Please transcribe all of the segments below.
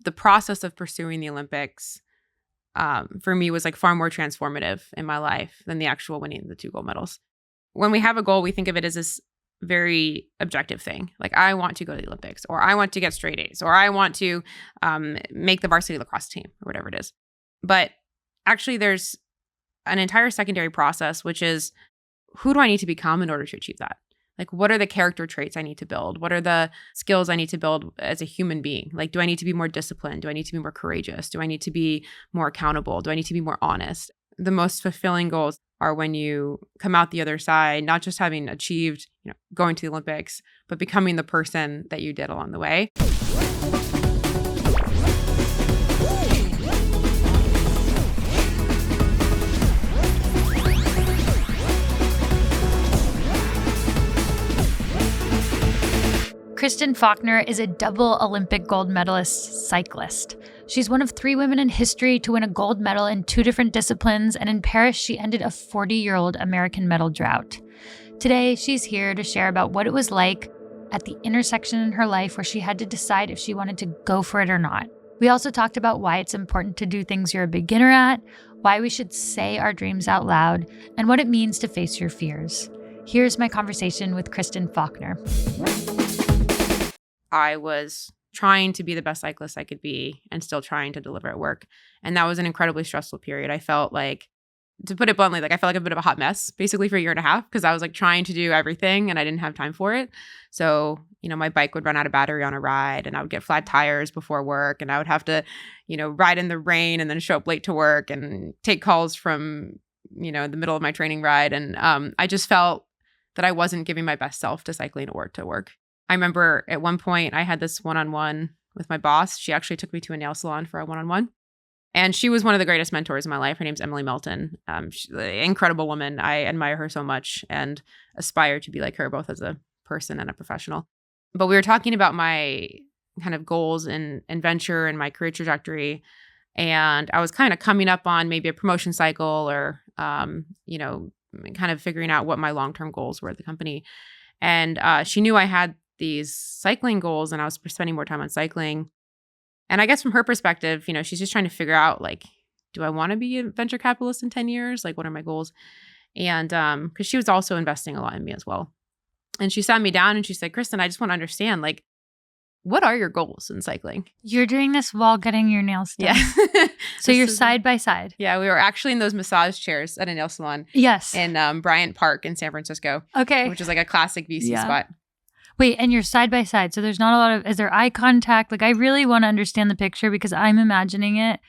the process of pursuing the Olympics for me was like far more transformative in my life than the actual winning the 2 gold medals. When we have a goal, we think of it as this very objective thing. Like, I want to go to the Olympics, or I want to get straight A's, or I want to make the varsity lacrosse team, or whatever it is. But actually, there's an entire secondary process, which is, who do I need to become in order to achieve that? Like, what are the character traits I need to build? What are the skills I need to build as a human being? Like, do I need to be more disciplined? Do I need to be more courageous? Do I need to be more accountable? Do I need to be more honest? The most fulfilling goals are when you come out the other side, not just having achieved, going to the Olympics, but becoming the person that you did along the way. Kristen Faulkner is a double Olympic gold medalist cyclist. She's one of 3 women in history to win a gold medal in 2 different disciplines, and in Paris, she ended a 40-year-old American medal drought. Today, she's here to share about what it was like at the intersection in her life where she had to decide if she wanted to go for it or not. We also talked about why it's important to do things you're a beginner at, why we should say our dreams out loud, and what it means to face your fears. Here's my conversation with Kristen Faulkner. I was trying to be the best cyclist I could be and still trying to deliver at work. And that was an incredibly stressful period. I felt like, to put it bluntly, like I felt like a bit of a hot mess basically for a year and a half, because I was like trying to do everything and I didn't have time for it. So, my bike would run out of battery on a ride and I would get flat tires before work, and I would have to, ride in the rain and then show up late to work and take calls from, the middle of my training ride. And I just felt that I wasn't giving my best self to cycling to work. I remember at one point I had this one-on-one with my boss. She actually took me to a nail salon for a one-on-one. And she was one of the greatest mentors in my life. Her name's Emily Melton. She's an incredible woman. I admire her so much and aspire to be like her, both as a person and a professional. But we were talking about my kind of goals and venture and my career trajectory. And I was kind of coming up on maybe a promotion cycle or, kind of figuring out what my long-term goals were at the company. And she knew I had these cycling goals and I was spending more time on cycling. And I guess from her perspective, she's just trying to figure out, like, do I want to be a venture capitalist in 10 years? Like, what are my goals? And because she was also investing a lot in me as well. And she sat me down and she said, Kristen, I just want to understand, like, what are your goals in cycling? You're doing this while getting your nails done. Yeah. So you're side by side. Yeah, we were actually in those massage chairs at a nail salon. Yes. In Bryant Park in San Francisco. Okay. Which is like a classic VC spot. Wait, and you're side by side. So there's not a lot of, is there eye contact? Like, I really want to understand the picture because I'm imagining it.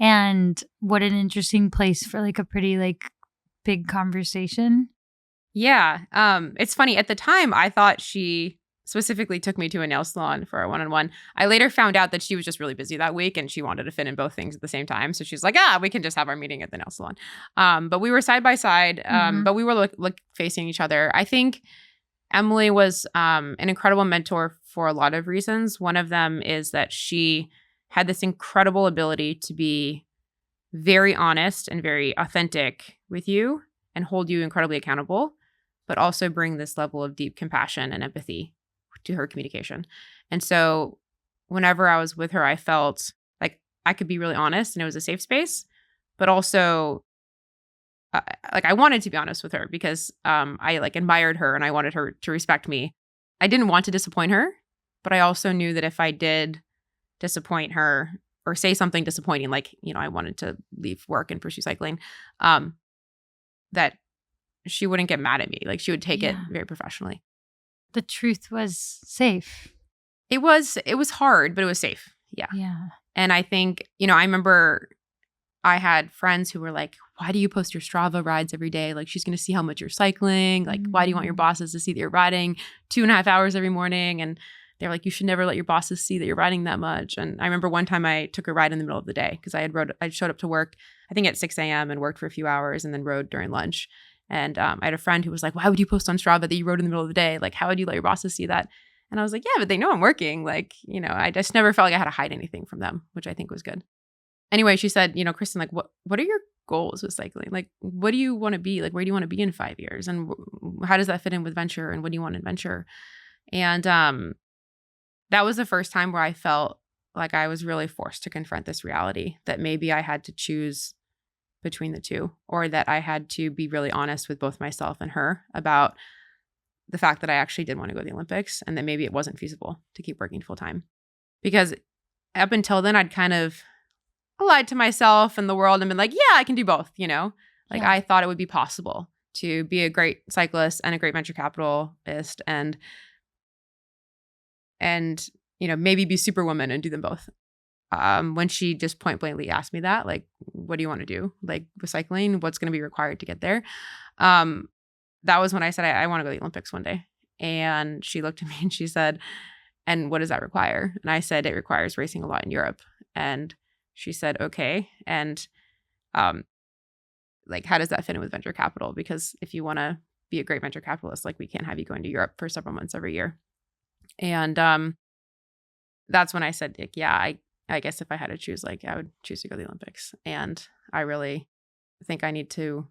And what an interesting place for like a pretty like big conversation. Yeah. It's funny. At the time, I thought she specifically took me to a nail salon for a one-on-one. I later found out that she was just really busy that week and she wanted to fit in both things at the same time. So she's like, we can just have our meeting at the nail salon. But we were side by side, but we were facing each other. I think Emily was an incredible mentor for a lot of reasons. One of them is that she had this incredible ability to be very honest and very authentic with you and hold you incredibly accountable, but also bring this level of deep compassion and empathy to her communication. And so whenever I was with her, I felt like I could be really honest and it was a safe space, but also I wanted to be honest with her because I admired her and I wanted her to respect me. I didn't want to disappoint her, but I also knew that if I did disappoint her or say something disappointing, like, I wanted to leave work and pursue cycling, that she wouldn't get mad at me. Like, she would take it very professionally. The truth was safe. It was hard, but it was safe. Yeah. Yeah. And I think, I remember I had friends who were like, why do you post your Strava rides every day? Like, she's going to see how much you're cycling. Like, why do you want your bosses to see that you're riding 2.5 hours every morning? And they're like, you should never let your bosses see that you're riding that much. And I remember one time I took a ride in the middle of the day because I showed up to work, I think at 6 a.m. and worked for a few hours and then rode during lunch. And I had a friend who was like, why would you post on Strava that you rode in the middle of the day? Like, how would you let your bosses see that? And I was like, yeah, but they know I'm working. Like, I just never felt like I had to hide anything from them, which I think was good. Anyway, she said, Kristen, like, what are your goals with cycling? Like, what do you want to be? Like, where do you want to be in 5 years? And how does that fit in with venture? And what do you want in venture? And that was the first time where I felt like I was really forced to confront this reality that maybe I had to choose between the two, or that I had to be really honest with both myself and her about the fact that I actually did want to go to the Olympics and that maybe it wasn't feasible to keep working full time. Because up until then, I'd kind of lied to myself and the world and been like, yeah, I can do both, you know? Like I thought it would be possible to be a great cyclist and a great venture capitalist and you know, maybe be Superwoman and do them both. When she just point blankly asked me that, like, what do you want to do? Like with cycling, what's going to be required to get there? That was when I said, I want to go to the Olympics one day. And she looked at me and she said, and what does that require? And I said, it requires racing a lot in Europe. And she said, okay. And like, how does that fit in with venture capital? Because if you want to be a great venture capitalist, like we can't have you going to Europe for several months every year. And that's when I said, like, yeah, I guess if I had to choose, like I would choose to go to the Olympics. And I really think I need to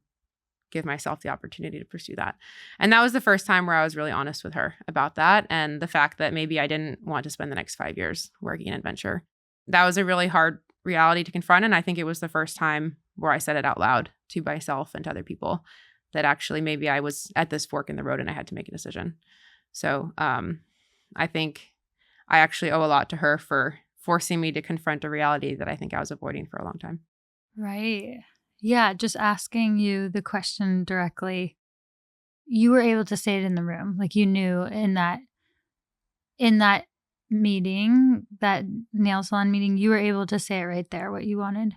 give myself the opportunity to pursue that. And that was the first time where I was really honest with her about that. And the fact that maybe I didn't want to spend the next 5 years working in adventure. That was a really hard reality to confront. And I think it was the first time where I said it out loud to myself and to other people that actually maybe I was at this fork in the road and I had to make a decision. So I think I actually owe a lot to her for forcing me to confront a reality that I think I was avoiding for a long time. Right. Yeah, just asking you the question directly. You were able to say it in the room. Like you knew in that meeting, that nail salon meeting, you were able to say it right there what you wanted.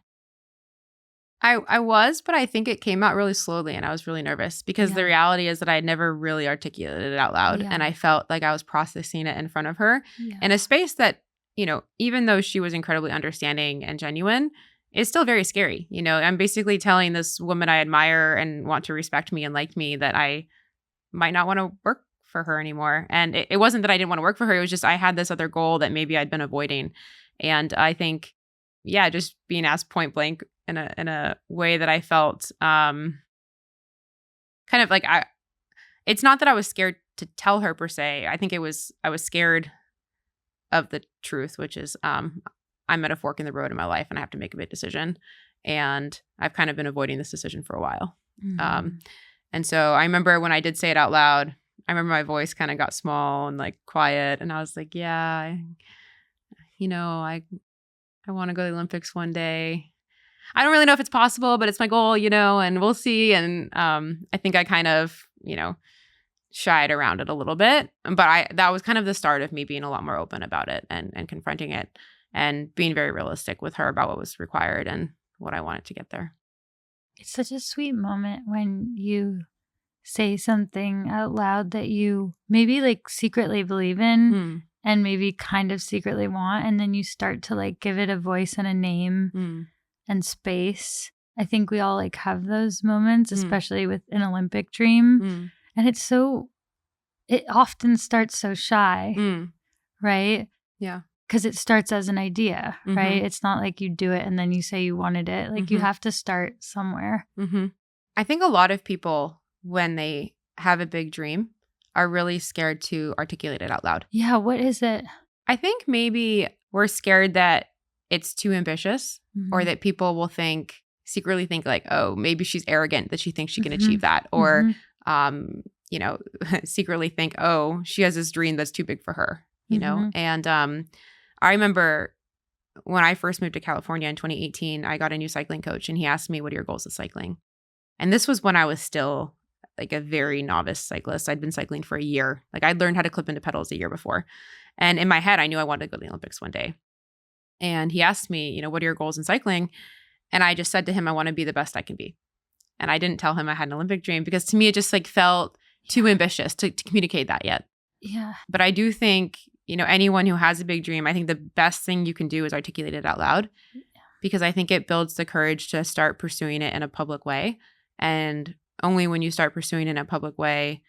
I was, but I think it came out really slowly and I was really nervous because the reality is that I never really articulated it out loud. And I felt like I was processing it in front of her in a space that, you know, even though she was incredibly understanding and genuine, is still very scary. You know, I'm basically telling this woman I admire and want to respect me and like me that I might not want to work for her anymore. And it wasn't that I didn't want to work for her. It was just I had this other goal that maybe I'd been avoiding. And I think, yeah, just being asked point blank in a way that I felt kind of like it's not that I was scared to tell her per se. I think I was scared of the truth, which is I'm at a fork in the road in my life and I have to make a big decision. And I've kind of been avoiding this decision for a while. Mm-hmm. And so I remember when I did say it out loud, I remember my voice kind of got small and like quiet. And I was like, yeah, I want to go to the Olympics one day. I don't really know if it's possible, but it's my goal, and we'll see. And I think I kind of, shied around it a little bit. But that was kind of the start of me being a lot more open about it and confronting it and being very realistic with her about what was required and what I wanted to get there. It's such a sweet moment when you say something out loud that you maybe like secretly believe in and maybe kind of secretly want. And then you start to like give it a voice and a name and space. I think we all like have those moments, especially with an Olympic dream. And it often starts so shy, right? Yeah. Because it starts as an idea, right? It's not like you do it and then you say you wanted it. Like you have to start somewhere. I think a lot of people, when they have a big dream, are really scared to articulate it out loud. Yeah, what is it? I think maybe we're scared that it's too ambitious or that people will secretly think like, oh, maybe she's arrogant that she thinks she can achieve that. Or, secretly think, oh, she has this dream that's too big for her, know? And I remember when I first moved to California in 2018, I got a new cycling coach and he asked me, what are your goals with cycling? And this was when I was still like a very novice cyclist. I'd been cycling for a year. Like I'd learned how to clip into pedals a year before. And in my head, I knew I wanted to go to the Olympics one day. And he asked me, what are your goals in cycling? And I just said to him, I want to be the best I can be. And I didn't tell him I had an Olympic dream because to me, it just like felt too ambitious to communicate that yet. Yeah. But I do think, anyone who has a big dream, I think the best thing you can do is articulate it out loud because I think it builds the courage to start pursuing it in a public way. And only when you start pursuing it in a public way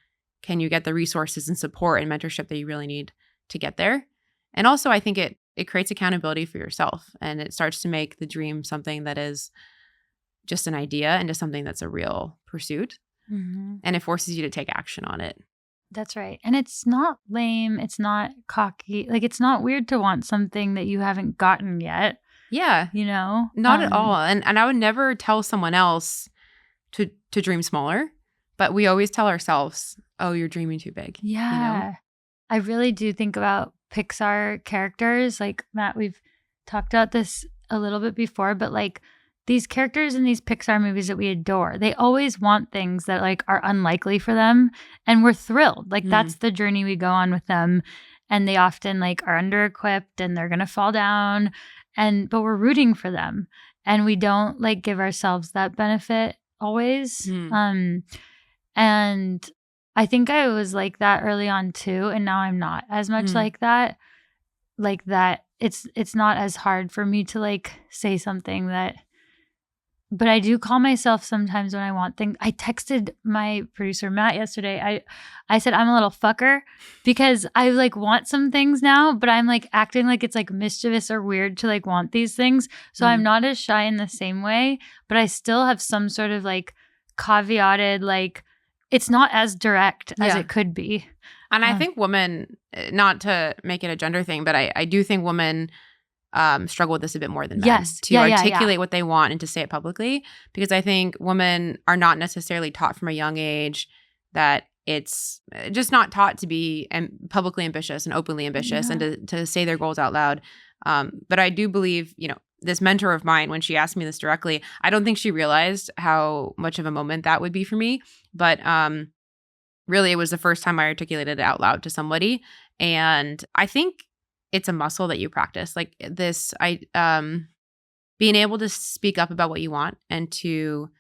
can you get the resources and support and mentorship that you really need to get there. And also, I think it creates accountability for yourself and it starts to make the dream something that is just an idea into something that's a real pursuit. And it forces you to take action on it. That's right. And it's not lame. It's not cocky. Like, it's not weird to want something that you haven't gotten yet. Yeah. You know? Not at all. And I would never tell someone else to dream smaller, but we always tell ourselves, oh, you're dreaming too big. Yeah. You know? I really do think about Pixar characters. Like, Matt, we've talked about this a little bit before, but like these characters in these Pixar movies that we adore, they always want things that like are unlikely for them. And we're thrilled. Like that's the journey we go on with them. And they often like are under-equipped and they're going to fall down. But we're rooting for them. And we don't like give ourselves that benefit always. And I think I was like that early on too. And now I'm not as much like that. Like that it's not as hard for me to like say something that, but I do call myself sometimes when I want things. I texted my producer Matt yesterday. I said I'm a little fucker because I like want some things now, but I'm like acting like it's like mischievous or weird to like want these things. So I'm not as shy in the same way, but I still have some sort of like caveated, like it's not as direct as it could be. And I think women, not to make it a gender thing, but I do think women struggle with this a bit more than men to articulate what they want and to say it publicly, because I think women are not necessarily taught from a young age that it's just not taught to be publicly ambitious and openly ambitious and to say their goals out loud. But I do believe, you know, this mentor of mine, when she asked me this directly, I don't think she realized how much of a moment that would be for me. But really, it was the first time I articulated it out loud to somebody. And I think it's a muscle that you practice. Like this, being able to speak up about what you want and to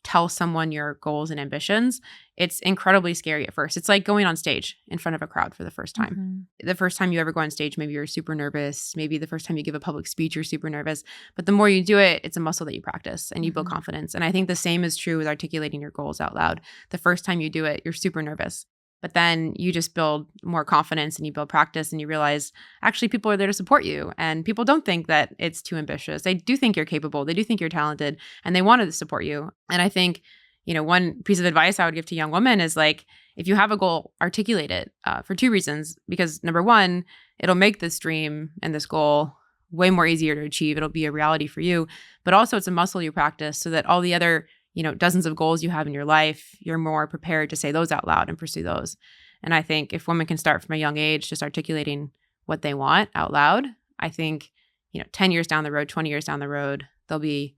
tell someone your goals and ambitions, it's incredibly scary at first. It's like going on stage in front of a crowd for the first time. The first time you ever go on stage, maybe you're super nervous. Maybe the first time you give a public speech, you're super nervous. But the more you do it, it's a muscle that you practice and you build confidence. And I think the same is true with articulating your goals out loud. The first time you do it, you're super nervous. But then you just build more confidence and you build practice and you realize actually people are there to support you. And people don't think that it's too ambitious. They do think you're capable. They do think you're talented and they want to support you. And I think, you know, one piece of advice I would give to young women is like, if you have a goal, articulate it for two reasons. Because number one, it'll make this dream and this goal way more easier to achieve. It'll be a reality for you. But also it's a muscle you practice so that all the other, you know, dozens of goals you have in your life, you're more prepared to say those out loud and pursue those. And I think if women can start from a young age just articulating what they want out loud, I think, you know, 10 years down the road, 20 years down the road, they'll be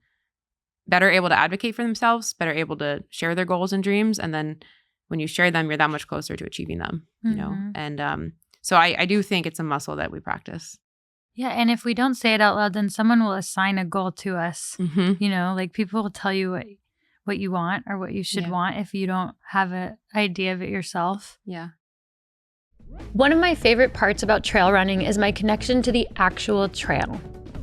better able to advocate for themselves, better able to share their goals and dreams. And then when you share them, you're that much closer to achieving them, you know? And so I do think it's a muscle that we practice. Yeah. And if we don't say it out loud, then someone will assign a goal to us. You know, like people will tell you what you want or what you should want if you don't have an idea of it yourself. Yeah. One of my favorite parts about trail running is my connection to the actual trail.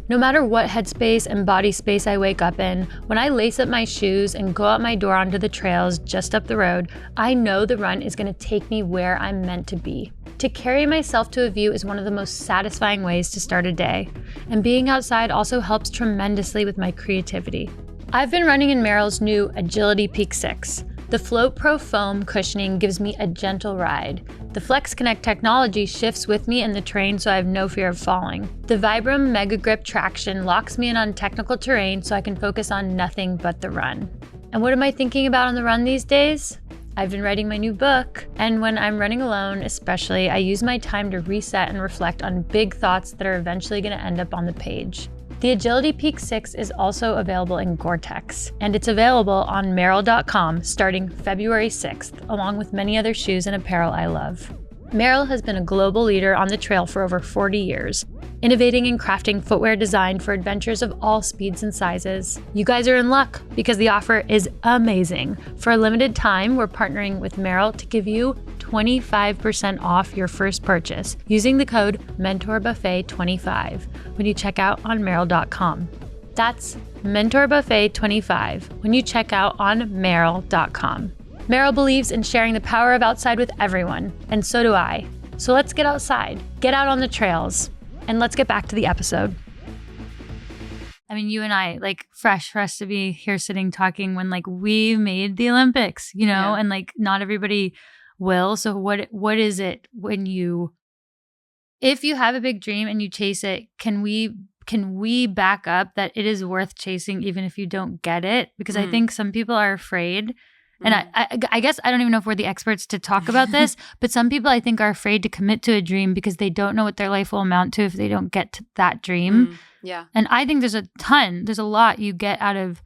No matter what headspace and body space I wake up in, when I lace up my shoes and go out my door onto the trails just up the road, I know the run is going to take me where I'm meant to be. To carry myself to a view is one of the most satisfying ways to start a day. And being outside also helps tremendously with my creativity. I've been running in Merrell's new Agility Peak 6. The Float Pro foam cushioning gives me a gentle ride. The Flex Connect technology shifts with me in the terrain so I have no fear of falling. The Vibram Mega Grip traction locks me in on technical terrain so I can focus on nothing but the run. And what am I thinking about on the run these days? I've been writing my new book, and when I'm running alone especially, I use my time to reset and reflect on big thoughts that are eventually going to end up on the page. The Agility Peak 6 is also available in Gore-Tex, and it's available on Merrell.com starting February 6th, along with many other shoes and apparel I love. Merrell has been a global leader on the trail for over 40 years, innovating and crafting footwear designed for adventures of all speeds and sizes. You guys are in luck because the offer is amazing. For a limited time, we're partnering with Merrell to give you 25% off your first purchase using the code MentorBuffet25 when you check out on Merrell.com. That's MentorBuffet25 when you check out on Merrell.com. Merrell believes in sharing the power of outside with everyone, and so do I. So let's get outside, get out on the trails, and let's get back to the episode. I mean, you and I, like, fresh for us to be here sitting talking when, like, we made the Olympics, you know, and, like, not everybody will. So what is it when if you have a big dream and you chase it, can we back up that it is worth chasing even if you don't get it? Because I think some people are afraid. And I guess I don't even know if we're the experts to talk about this, but some people I think are afraid to commit to a dream because they don't know what their life will amount to if they don't get to that dream. Yeah. And I think there's a lot you get out of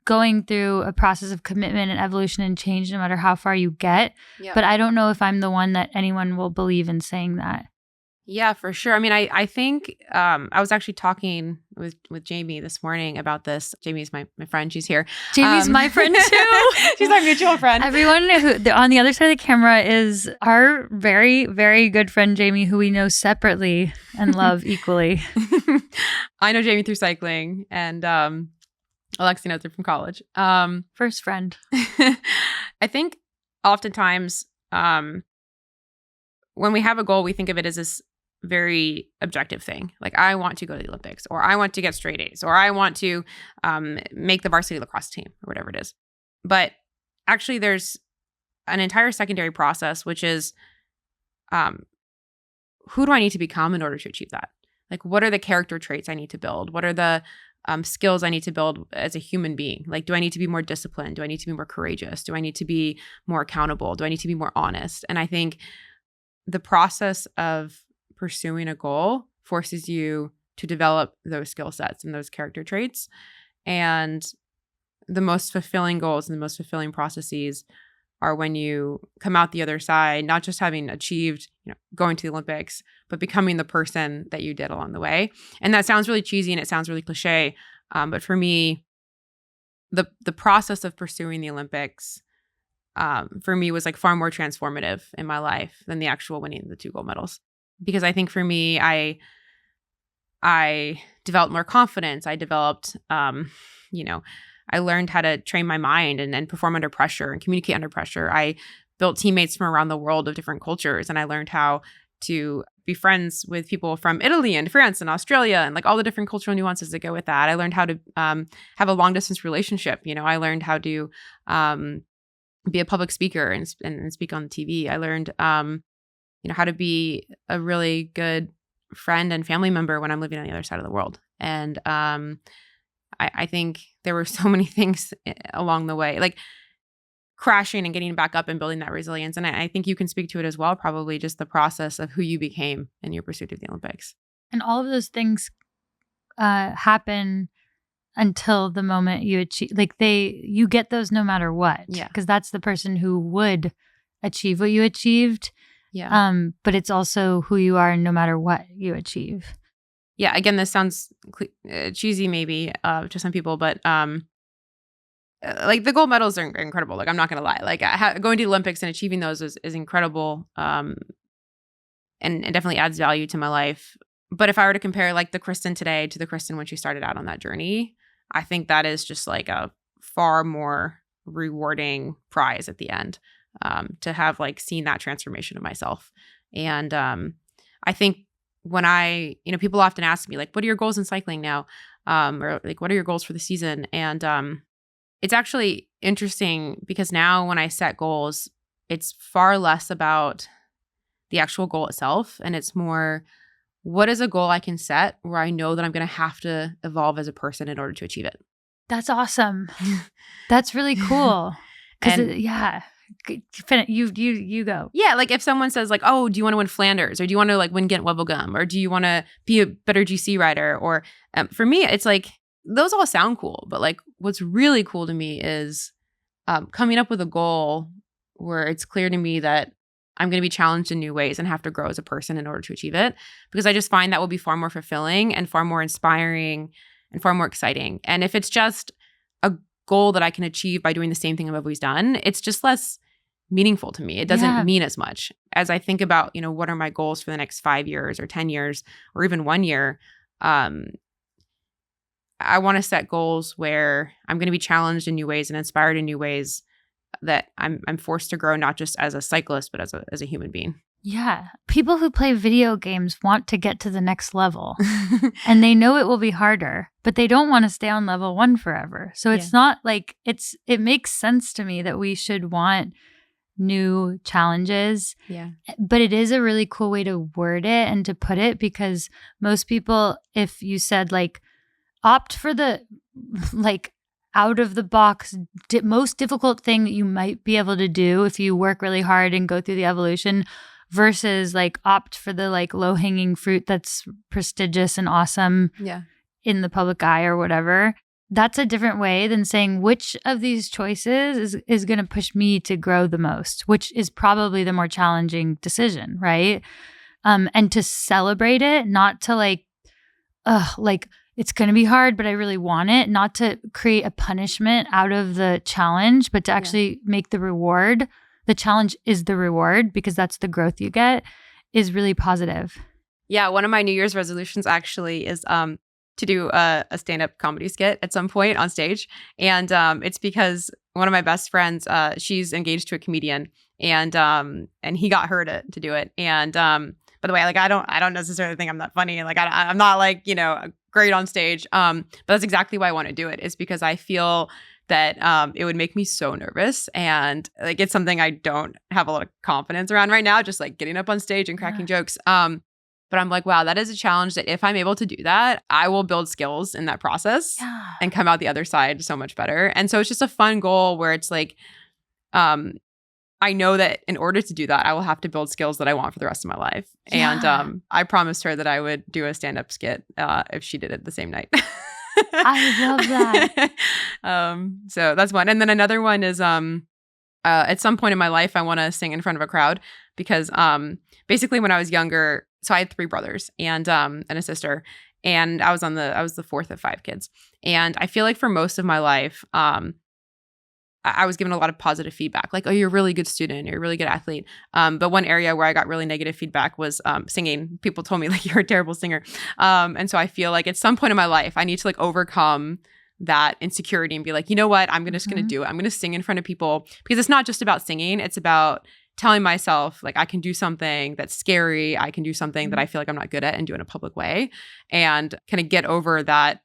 going through a process of commitment and evolution and change no matter how far you get. Yeah. But I don't know if I'm the one that anyone will believe in saying that. Yeah, for sure. I mean, I think I was actually talking with Jamie this morning about this. Jamie's my friend. She's here. Jamie's my friend too. She's our mutual friend. Everyone who on the other side of the camera is our very, very good friend Jamie, who we know separately and love equally. I know Jamie through cycling, and Alexi knows her from college. First friend. I think oftentimes when we have a goal, we think of it as this very objective thing. Like, I want to go to the Olympics, or I want to get straight A's, or I want to make the varsity lacrosse team, or whatever it is. But actually, there's an entire secondary process, which is who do I need to become in order to achieve that? Like, what are the character traits I need to build? What are the skills I need to build as a human being? Like, do I need to be more disciplined? Do I need to be more courageous? Do I need to be more accountable? Do I need to be more honest? And I think the process of pursuing a goal forces you to develop those skill sets and those character traits. And the most fulfilling goals and the most fulfilling processes are when you come out the other side, not just having achieved, going to the Olympics, but becoming the person that you did along the way. And that sounds really cheesy and it sounds really cliche. But for me, the process of pursuing the Olympics for me was like far more transformative in my life than the actual winning the 2 gold medals. Because I think for me, I developed more confidence. I developed, I learned how to train my mind and perform under pressure and communicate under pressure. I built teammates from around the world of different cultures, and I learned how to be friends with people from Italy and France and Australia and like all the different cultural nuances that go with that. I learned how to have a long distance relationship. I learned how to be a public speaker and speak on TV. I learned how to be a really good friend and family member when I'm living on the other side of the world. And I think there were so many things along the way, like crashing and getting back up and building that resilience. And I think you can speak to it as well, probably just the process of who you became in your pursuit of the Olympics. And all of those things happen until the moment you achieve, you get those no matter what. Yeah. Because that's the person who would achieve what you achieved. Yeah. But it's also who you are no matter what you achieve. Yeah. Again, this sounds cheesy maybe to some people, but like the gold medals are incredible. Like, I'm not going to lie. Like, going to the Olympics and achieving those is incredible and definitely adds value to my life. But if I were to compare like the Kristen today to the Kristen when she started out on that journey, I think that is just like a far more rewarding prize at the end. To have like seen that transformation of myself. And I think when people often ask me like, what are your goals in cycling now? Or like, what are your goals for the season? And it's actually interesting because now when I set goals, it's far less about the actual goal itself. And it's more, what is a goal I can set where I know that I'm going to have to evolve as a person in order to achieve it? That's awesome. That's really cool. Yeah. You go. Yeah, like if someone says like, oh, do you want to win Flanders, or do you want to like win Ghent Wevelgem, or do you want to be a better GC rider? Or for me, it's like those all sound cool, but like what's really cool to me is coming up with a goal where it's clear to me that I'm going to be challenged in new ways and have to grow as a person in order to achieve it. Because I just find that will be far more fulfilling and far more inspiring and far more exciting. And if it's just a goal that I can achieve by doing the same thing I've always done, it's just less meaningful to me. It doesn't mean as much. As I think about, what are my goals for the next 5 years or 10 years or even 1 year, I want to set goals where I'm going to be challenged in new ways and inspired in new ways that I'm forced to grow, not just as a cyclist, but as a human being. Yeah. People who play video games want to get to the next level and they know it will be harder, but they don't want to stay on level 1 forever. So it's not like it makes sense to me that we should want new challenges. Yeah. But it is a really cool way to word it and to put it, because most people, if you said like opt for the like out of the box most difficult thing that you might be able to do if you work really hard and go through the evolution, versus like opt for the like low hanging fruit that's prestigious and awesome in the public eye or whatever. That's a different way than saying which of these choices is going to push me to grow the most, which is probably the more challenging decision, right? And to celebrate it, not to like it's going to be hard, but I really want it, not to create a punishment out of the challenge, but to actually make the reward. The challenge is the reward, because that's the growth you get, is really positive. Yeah, one of my New Year's resolutions actually is to do a stand-up comedy skit at some point on stage. And it's because one of my best friends, she's engaged to a comedian, and he got her to do it. And by the way, like I don't necessarily think I'm that funny. Like I'm not like, great on stage. But that's exactly why I want to do it, is because I feel that it would make me so nervous, and like it's something I don't have a lot of confidence around right now, just like getting up on stage and cracking jokes. But I'm like, wow, that is a challenge that if I'm able to do that, I will build skills in that process and come out the other side so much better. And so it's just a fun goal where it's like, I know that in order to do that, I will have to build skills that I want for the rest of my life. Yeah. And I promised her that I would do a stand-up skit if she did it the same night. I love that. So that's one. And then another one is at some point in my life, I want to sing in front of a crowd, because basically when I was younger, so I had 3 brothers and a sister, and I was the fourth of 5 kids. And I feel like for most of my life, I was given a lot of positive feedback, like, oh, you're a really good student, you're a really good athlete. But one area where I got really negative feedback was singing. People told me like, you're a terrible singer. And so I feel like at some point in my life, I need to like overcome that insecurity and be like, you know what, I'm just going to do it. I'm going to sing in front of people, because it's not just about singing. It's about telling myself like I can do something that's scary. I can do something that I feel like I'm not good at and do it in a public way, and kind of get over that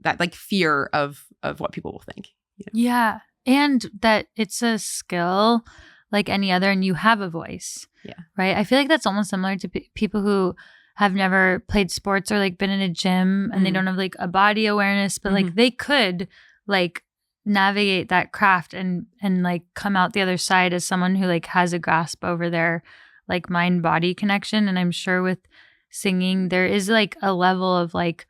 that like fear of what people will think. Yeah. And that it's a skill like any other, and you have a voice. Yeah. Right. I feel like that's almost similar to people who have never played sports or like been in a gym and they don't have like a body awareness, but like they could like navigate that craft and like come out the other side as someone who like has a grasp over their like mind body connection. And I'm sure with singing, there is like a level of like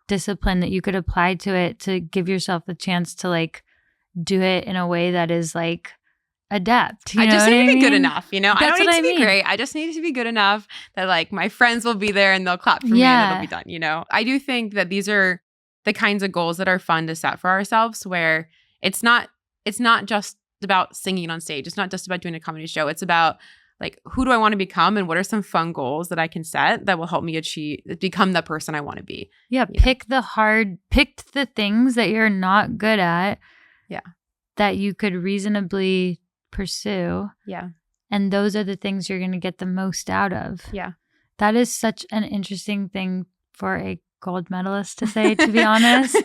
discipline that you could apply to it to give yourself the chance to like do it in a way that is like adept. I just need to be good enough, I don't need to be great. I just need to be good enough that like my friends will be there and they'll clap for me and it'll be done, I do think that these are the kinds of goals that are fun to set for ourselves, where it's not just about singing on stage. It's not just about doing a comedy show. It's about like, who do I want to become, and what are some fun goals that I can set that will help me become the person I want to be. Yeah. Pick the things that you're not good at. Yeah. That you could reasonably pursue. Yeah. And those are the things you're going to get the most out of. Yeah. That is such an interesting thing for a gold medalist to say, to be honest,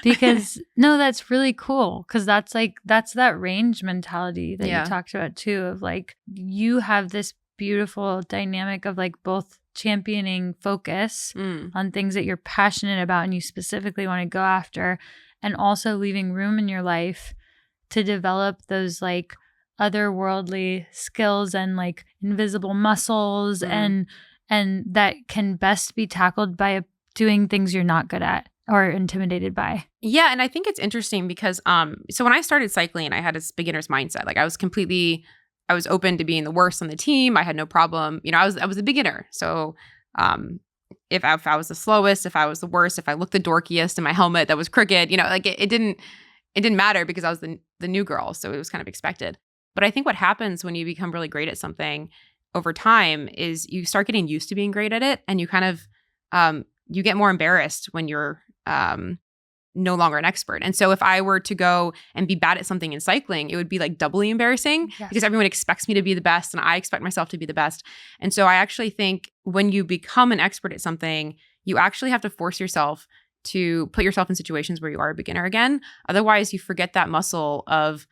because no, that's really cool. Cause that's that range mentality that you talked about too, of like, you have this beautiful dynamic of like both championing focus on things that you're passionate about and you specifically want to go after, and also leaving room in your life to develop those like otherworldly skills and like invisible muscles and that can best be tackled by doing things you're not good at or intimidated by. Yeah. And I think it's interesting because so when I started cycling, I had this beginner's mindset. Like I was open to being the worst on the team. I had no problem. I was a beginner. So if I was the slowest, if I was the worst, if I looked the dorkiest in my helmet that was crooked, like it didn't matter because I was the new girl. So it was kind of expected. But I think what happens when you become really great at something over time is you start getting used to being great at it, and you kind of you get more embarrassed when you're no longer an expert. And so if I were to go and be bad at something in cycling, it would be like doubly embarrassing because everyone expects me to be the best and I expect myself to be the best. And so I actually think when you become an expert at something, you actually have to force yourself to put yourself in situations where you are a beginner again. Otherwise, you forget that muscle of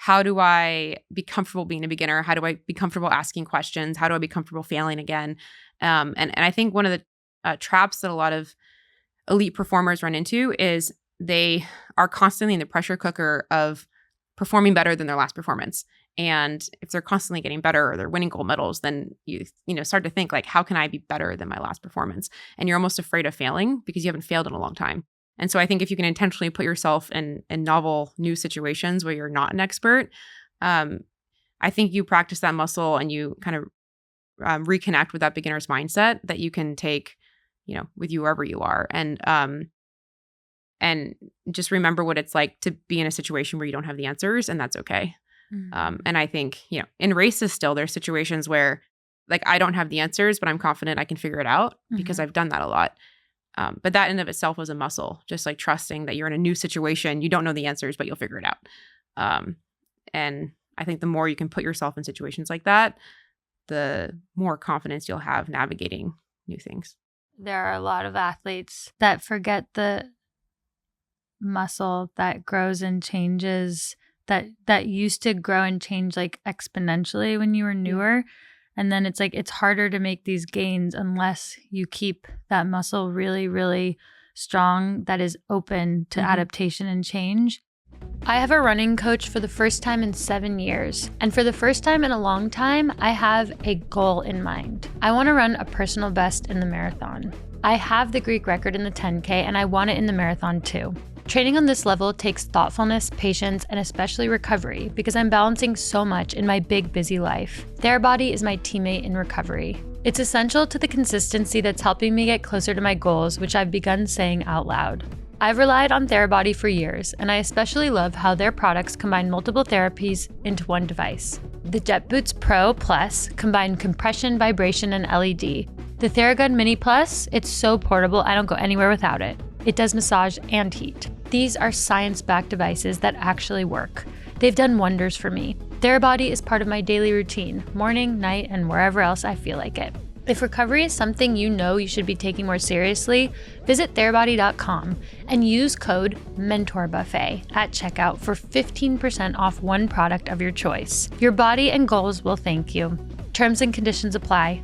how do I be comfortable being a beginner? How do I be comfortable asking questions? How do I be comfortable failing again? And I think one of the traps that a lot of elite performers run into is they are constantly in the pressure cooker of performing better than their last performance. And if they're constantly getting better or they're winning gold medals, then you start to think like, how can I be better than my last performance? And you're almost afraid of failing because you haven't failed in a long time. And so I think if you can intentionally put yourself in novel, new situations where you're not an expert, I think you practice that muscle and you kind of reconnect with that beginner's mindset that you can take, with you wherever you are. And just remember what it's like to be in a situation where you don't have the answers, and that's okay. Mm-hmm. And I think, in races still, there's situations where like I don't have the answers, but I'm confident I can figure it out because I've done that a lot. But that in and of itself was a muscle, just like trusting that you're in a new situation. You don't know the answers, but you'll figure it out. And I think the more you can put yourself in situations like that, the more confidence you'll have navigating new things. There are a lot of athletes that forget the muscle that grows and changes, that used to grow and change like exponentially when you were newer. And then it's like, it's harder to make these gains unless you keep that muscle really, really strong that is open to adaptation and change. I have a running coach for the first time in 7 years. And for the first time in a long time, I have a goal in mind. I want to run a personal best in the marathon. I have the Greek record in the 10K and I want it in the marathon too. Training on this level takes thoughtfulness, patience, and especially recovery because I'm balancing so much in my big, busy life. Therabody is my teammate in recovery. It's essential to the consistency that's helping me get closer to my goals, which I've begun saying out loud. I've relied on Therabody for years, and I especially love how their products combine multiple therapies into one device. The JetBoots Pro Plus combine compression, vibration, and LED. The Theragun Mini Plus, it's so portable I don't go anywhere without it. It does massage and heat. These are science-backed devices that actually work. They've done wonders for me. Therabody is part of my daily routine, morning, night, and wherever else I feel like it. If recovery is something you should be taking more seriously, visit therabody.com and use code MENTORBUFFET at checkout for 15% off one product of your choice. Your body and goals will thank you. Terms and conditions apply.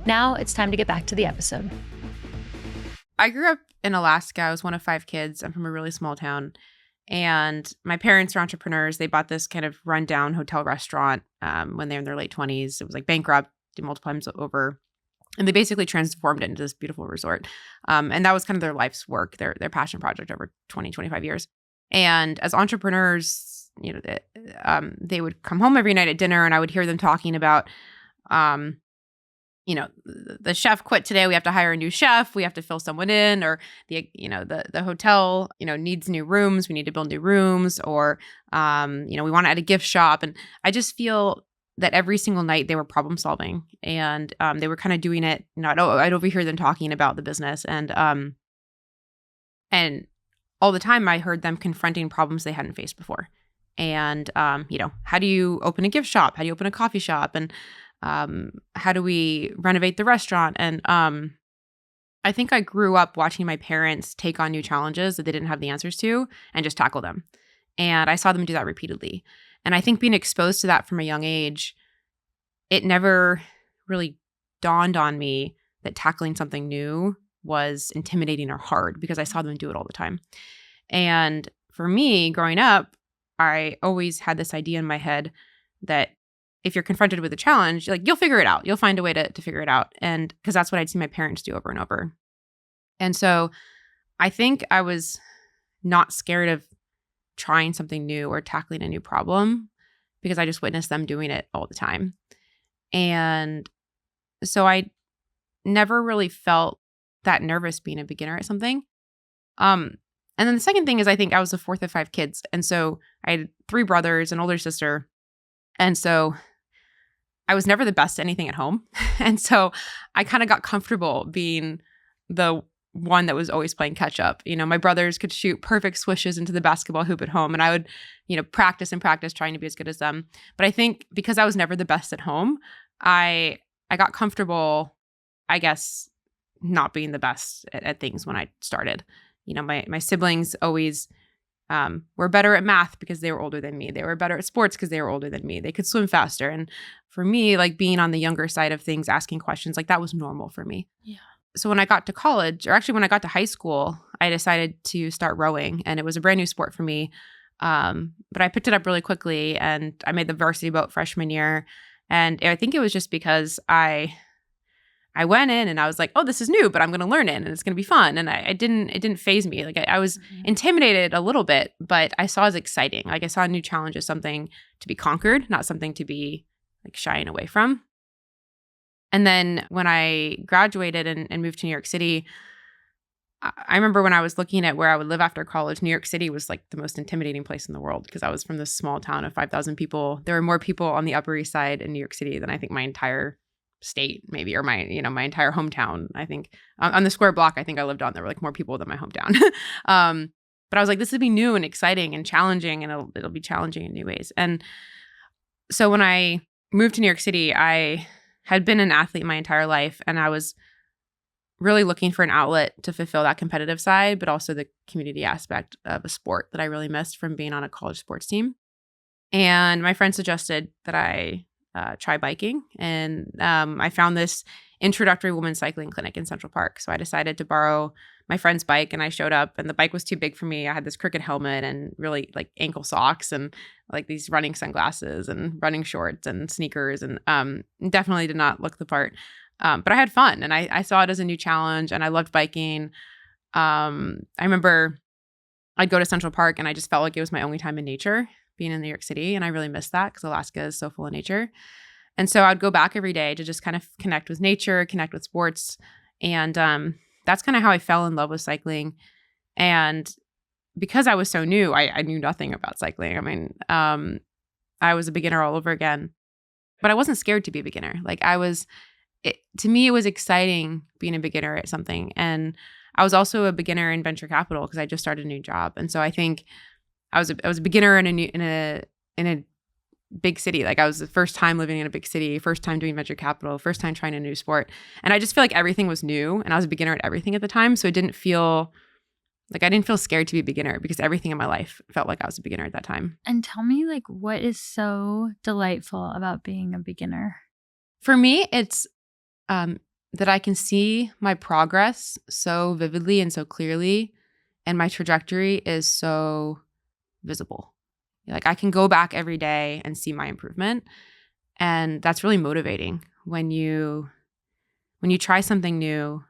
Now it's time to get back to the episode. I grew up in Alaska. I was one of 5 kids. I'm from a really small town. And my parents are entrepreneurs. They bought this kind of rundown hotel restaurant when they were in their late 20s. It was like bankrupt multiple times over. And they basically transformed it into this beautiful resort. And that was kind of their life's work, their passion project over 20, 25 years. And as entrepreneurs, they would come home every night at dinner and I would hear them talking about, the chef quit today. We have to hire a new chef. We have to fill someone in, or the hotel, needs new rooms. We need to build new rooms, or, we want to add a gift shop. And I just feel that every single night they were problem solving, and they were kind of doing it. I'd overhear them talking about the business, and all the time I heard them confronting problems they hadn't faced before. And how do you open a gift shop? How do you open a coffee shop? And how do we renovate the restaurant? And I think I grew up watching my parents take on new challenges that they didn't have the answers to and just tackle them. And I saw them do that repeatedly. And I think being exposed to that from a young age, it never really dawned on me that tackling something new was intimidating or hard because I saw them do it all the time. And for me, growing up, I always had this idea in my head that if you're confronted with a challenge, you'll figure it out. You'll find a way to figure it out. And because that's what I'd see my parents do over and over. And so I think I was not scared of trying something new or tackling a new problem because I just witnessed them doing it all the time. And so I never really felt that nervous being a beginner at something. And then the second thing is I think I was the 4th of 5 kids. And so I had 3 brothers, an older sister. And so I was never the best at anything at home. And so I kind of got comfortable being the one that was always playing catch up. My brothers could shoot perfect swishes into the basketball hoop at home, and I would, practice and practice trying to be as good as them. But I think because I was never the best at home, I got comfortable, I guess, not being the best at things when I started. My siblings always were better at math because they were older than me. They were better at sports because they were older than me. They could swim faster. And for me, like being on the younger side of things, asking questions, like that was normal for me. Yeah. So when I got to college, or actually when I got to high school, I decided to start rowing, and it was a brand new sport for me. But I picked it up really quickly, and I made the varsity boat freshman year. And I think it was just because I went in and I was like, oh, this is new, but I'm going to learn it and it's going to be fun. And it didn't faze me. Like I was intimidated a little bit, but I saw it as exciting. Like I saw a new challenge as something to be conquered, not something to be like shying away from. And then when I graduated and moved to New York City, I remember when I was looking at where I would live after college, New York City was like the most intimidating place in the world because I was from this small town of 5,000 people. There were more people on the Upper East Side in New York City than I think my entire state, maybe, or my entire hometown. I think on the square block, I think I lived on, there were like more people than my hometown. But I was like, this would be new and exciting and challenging, and it'll be challenging in new ways. And so when I moved to New York City, I had been an athlete my entire life, and I was really looking for an outlet to fulfill that competitive side, but also the community aspect of a sport that I really missed from being on a college sports team. And my friend suggested that I try biking. And I found this introductory women's cycling clinic in Central Park. So I decided to borrow my friend's bike, and I showed up, and the bike was too big for me. I had this crooked helmet and really like ankle socks and like these running sunglasses and running shorts and sneakers, and definitely did not look the part. But I had fun, and I saw it as a new challenge, and I loved biking. I remember I'd go to Central Park, and I just felt like it was my only time in nature, being in New York City. And I really missed that because Alaska is so full of nature. And so I'd go back every day to just kind of connect with nature, connect with sports. And that's kind of how I fell in love with cycling. And because I was so new, I knew nothing about cycling. I mean, I was a beginner all over again, but I wasn't scared to be a beginner. Like to me, it was exciting being a beginner at something. And I was also a beginner in venture capital because I just started a new job. And so I think I was a beginner in a big city. Like I was the first time living in a big city, first time doing venture capital, first time trying a new sport. And I just feel like everything was new, and I was a beginner at everything at the time. So I didn't feel scared to be a beginner because everything in my life felt like I was a beginner at that time. And tell me, like, what is so delightful about being a beginner? For me, it's that I can see my progress so vividly and so clearly, and my trajectory is so visible. Like I can go back every day and see my improvement, and that's really motivating when you try something new.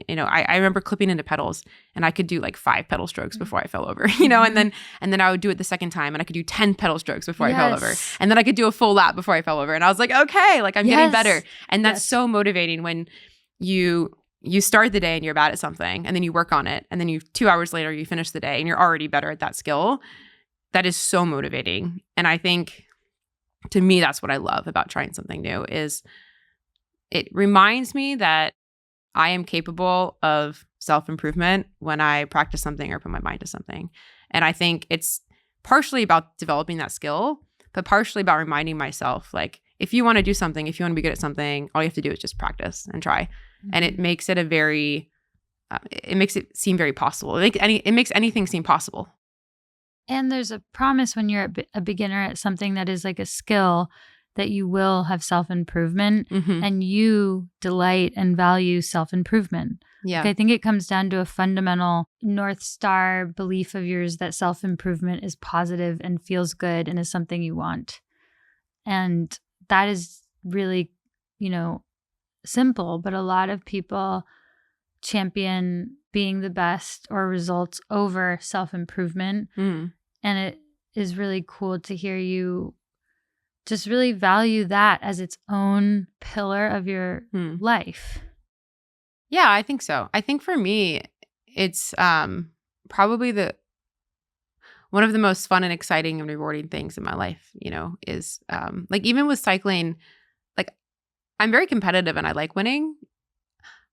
I remember clipping into pedals, and I could do like 5 pedal strokes before I fell over, and then I would do it the second time, and I could do 10 pedal strokes before I fell over, and then I could do a full lap before I fell over, and I was like, okay, like I'm getting better. And that's so motivating when you start the day and you're bad at something, and then you work on it, and then 2 hours later you finish the day and you're already better at that skill. That is so motivating. And I think to me, that's what I love about trying something new, is it reminds me that I am capable of self-improvement when I practice something or put my mind to something. And I think it's partially about developing that skill, but partially about reminding myself, like, if you want to do something, if you want to be good at something, all you have to do is just practice and try. Mm-hmm. And it makes it it makes it seem very possible. It makes anything seem possible. And there's a promise when you're a beginner at something that is like a skill that you will have self-improvement, and you delight and value self-improvement. Yeah. Like I think it comes down to a fundamental North Star belief of yours that self-improvement is positive and feels good and is something you want. And that is really, simple, but a lot of people champion being the best or results over self-improvement. And it is really cool to hear you just really value that as its own pillar of your life. Yeah, I think so. I think for me, it's probably one of the most fun and exciting and rewarding things in my life, is like even with cycling, like I'm very competitive and I like winning,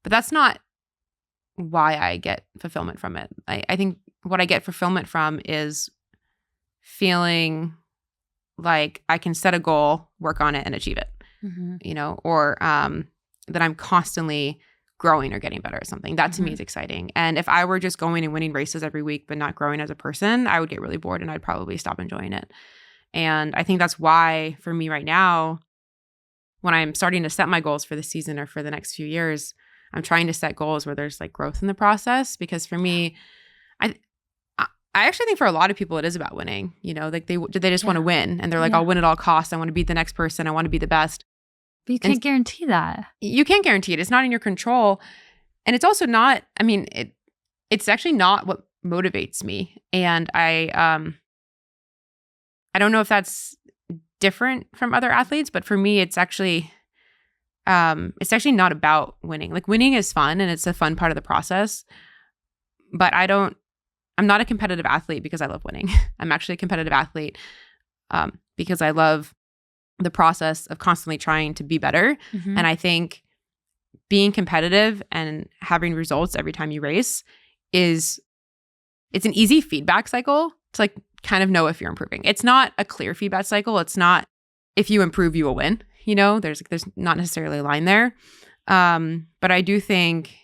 but that's not why I get fulfillment from it. I think what I get fulfillment from is feeling like I can set a goal, work on it, and achieve it, or that I'm constantly growing or getting better at something. That to me is exciting. And if I were just going and winning races every week but not growing as a person, I would get really bored and I'd probably stop enjoying it. And I think that's why for me right now, when I'm starting to set my goals for the season or for the next few years, I'm trying to set goals where there's like growth in the process. Because for me, I actually think for a lot of people it is about winning. You know, like they just want to win, and they're like, I'll win at all costs. I want to beat the next person. I want to be the best. But you can't guarantee that. You can't guarantee it. It's not in your control. And it's also not, I mean, it's actually not what motivates me. And I don't know if that's different from other athletes, but for me, it's actually not about winning. Like winning is fun and it's a fun part of the process. But I'm not a competitive athlete because I love winning. I'm actually a competitive athlete because I love the process of constantly trying to be better. Mm-hmm. And I think being competitive and having results every time you race it's an easy feedback cycle to like kind of know if you're improving. It's not a clear feedback cycle. It's not if you improve, you will win. You know, there's not necessarily a line there. But I do think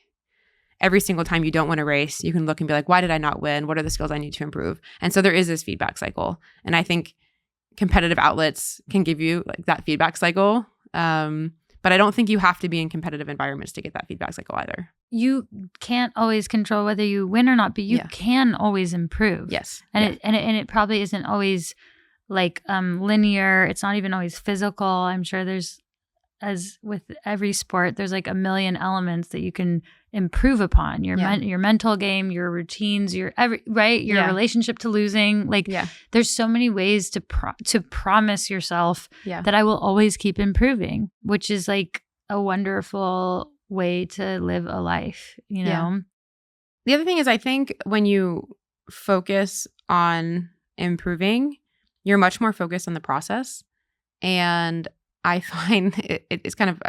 every single time you don't win a race, you can look and be like, why did I not win? What are the skills I need to improve? And so there is this feedback cycle. And I think competitive outlets can give you like that feedback cycle. But I don't think you have to be in competitive environments to get that feedback cycle either. You can't always control whether you win or not, but you can always improve. Yes. And it probably isn't always like linear. It's not even always physical. I'm sure there's, as with every sport, there's like a million elements that you can improve upon. Your mental game, your routines, your relationship to losing. Like there's so many ways to promise yourself that I will always keep improving, which is like a wonderful way to live a life, you know? Yeah. The other thing is I think when you focus on improving, you're much more focused on the process. And I find it's kind of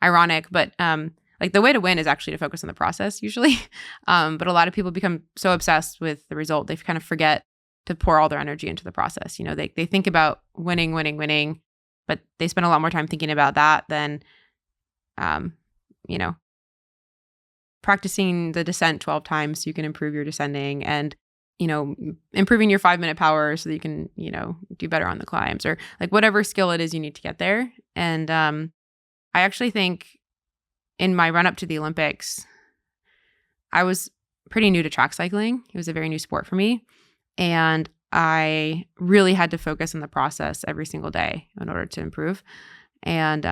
ironic, but like the way to win is actually to focus on the process usually. But a lot of people become so obsessed with the result, they kind of forget to pour all their energy into the process. You know, they think about winning, but they spend a lot more time thinking about that than, you know, practicing the descent 12 times so you can improve your descending, and, you know, improving your 5-minute power so that you can, you know, do better on the climbs, or like whatever skill it is you need to get there. And I actually think in my run up to the Olympics, I was pretty new to track cycling. It was a very new sport for me. And I really had to focus on the process every single day in order to improve. And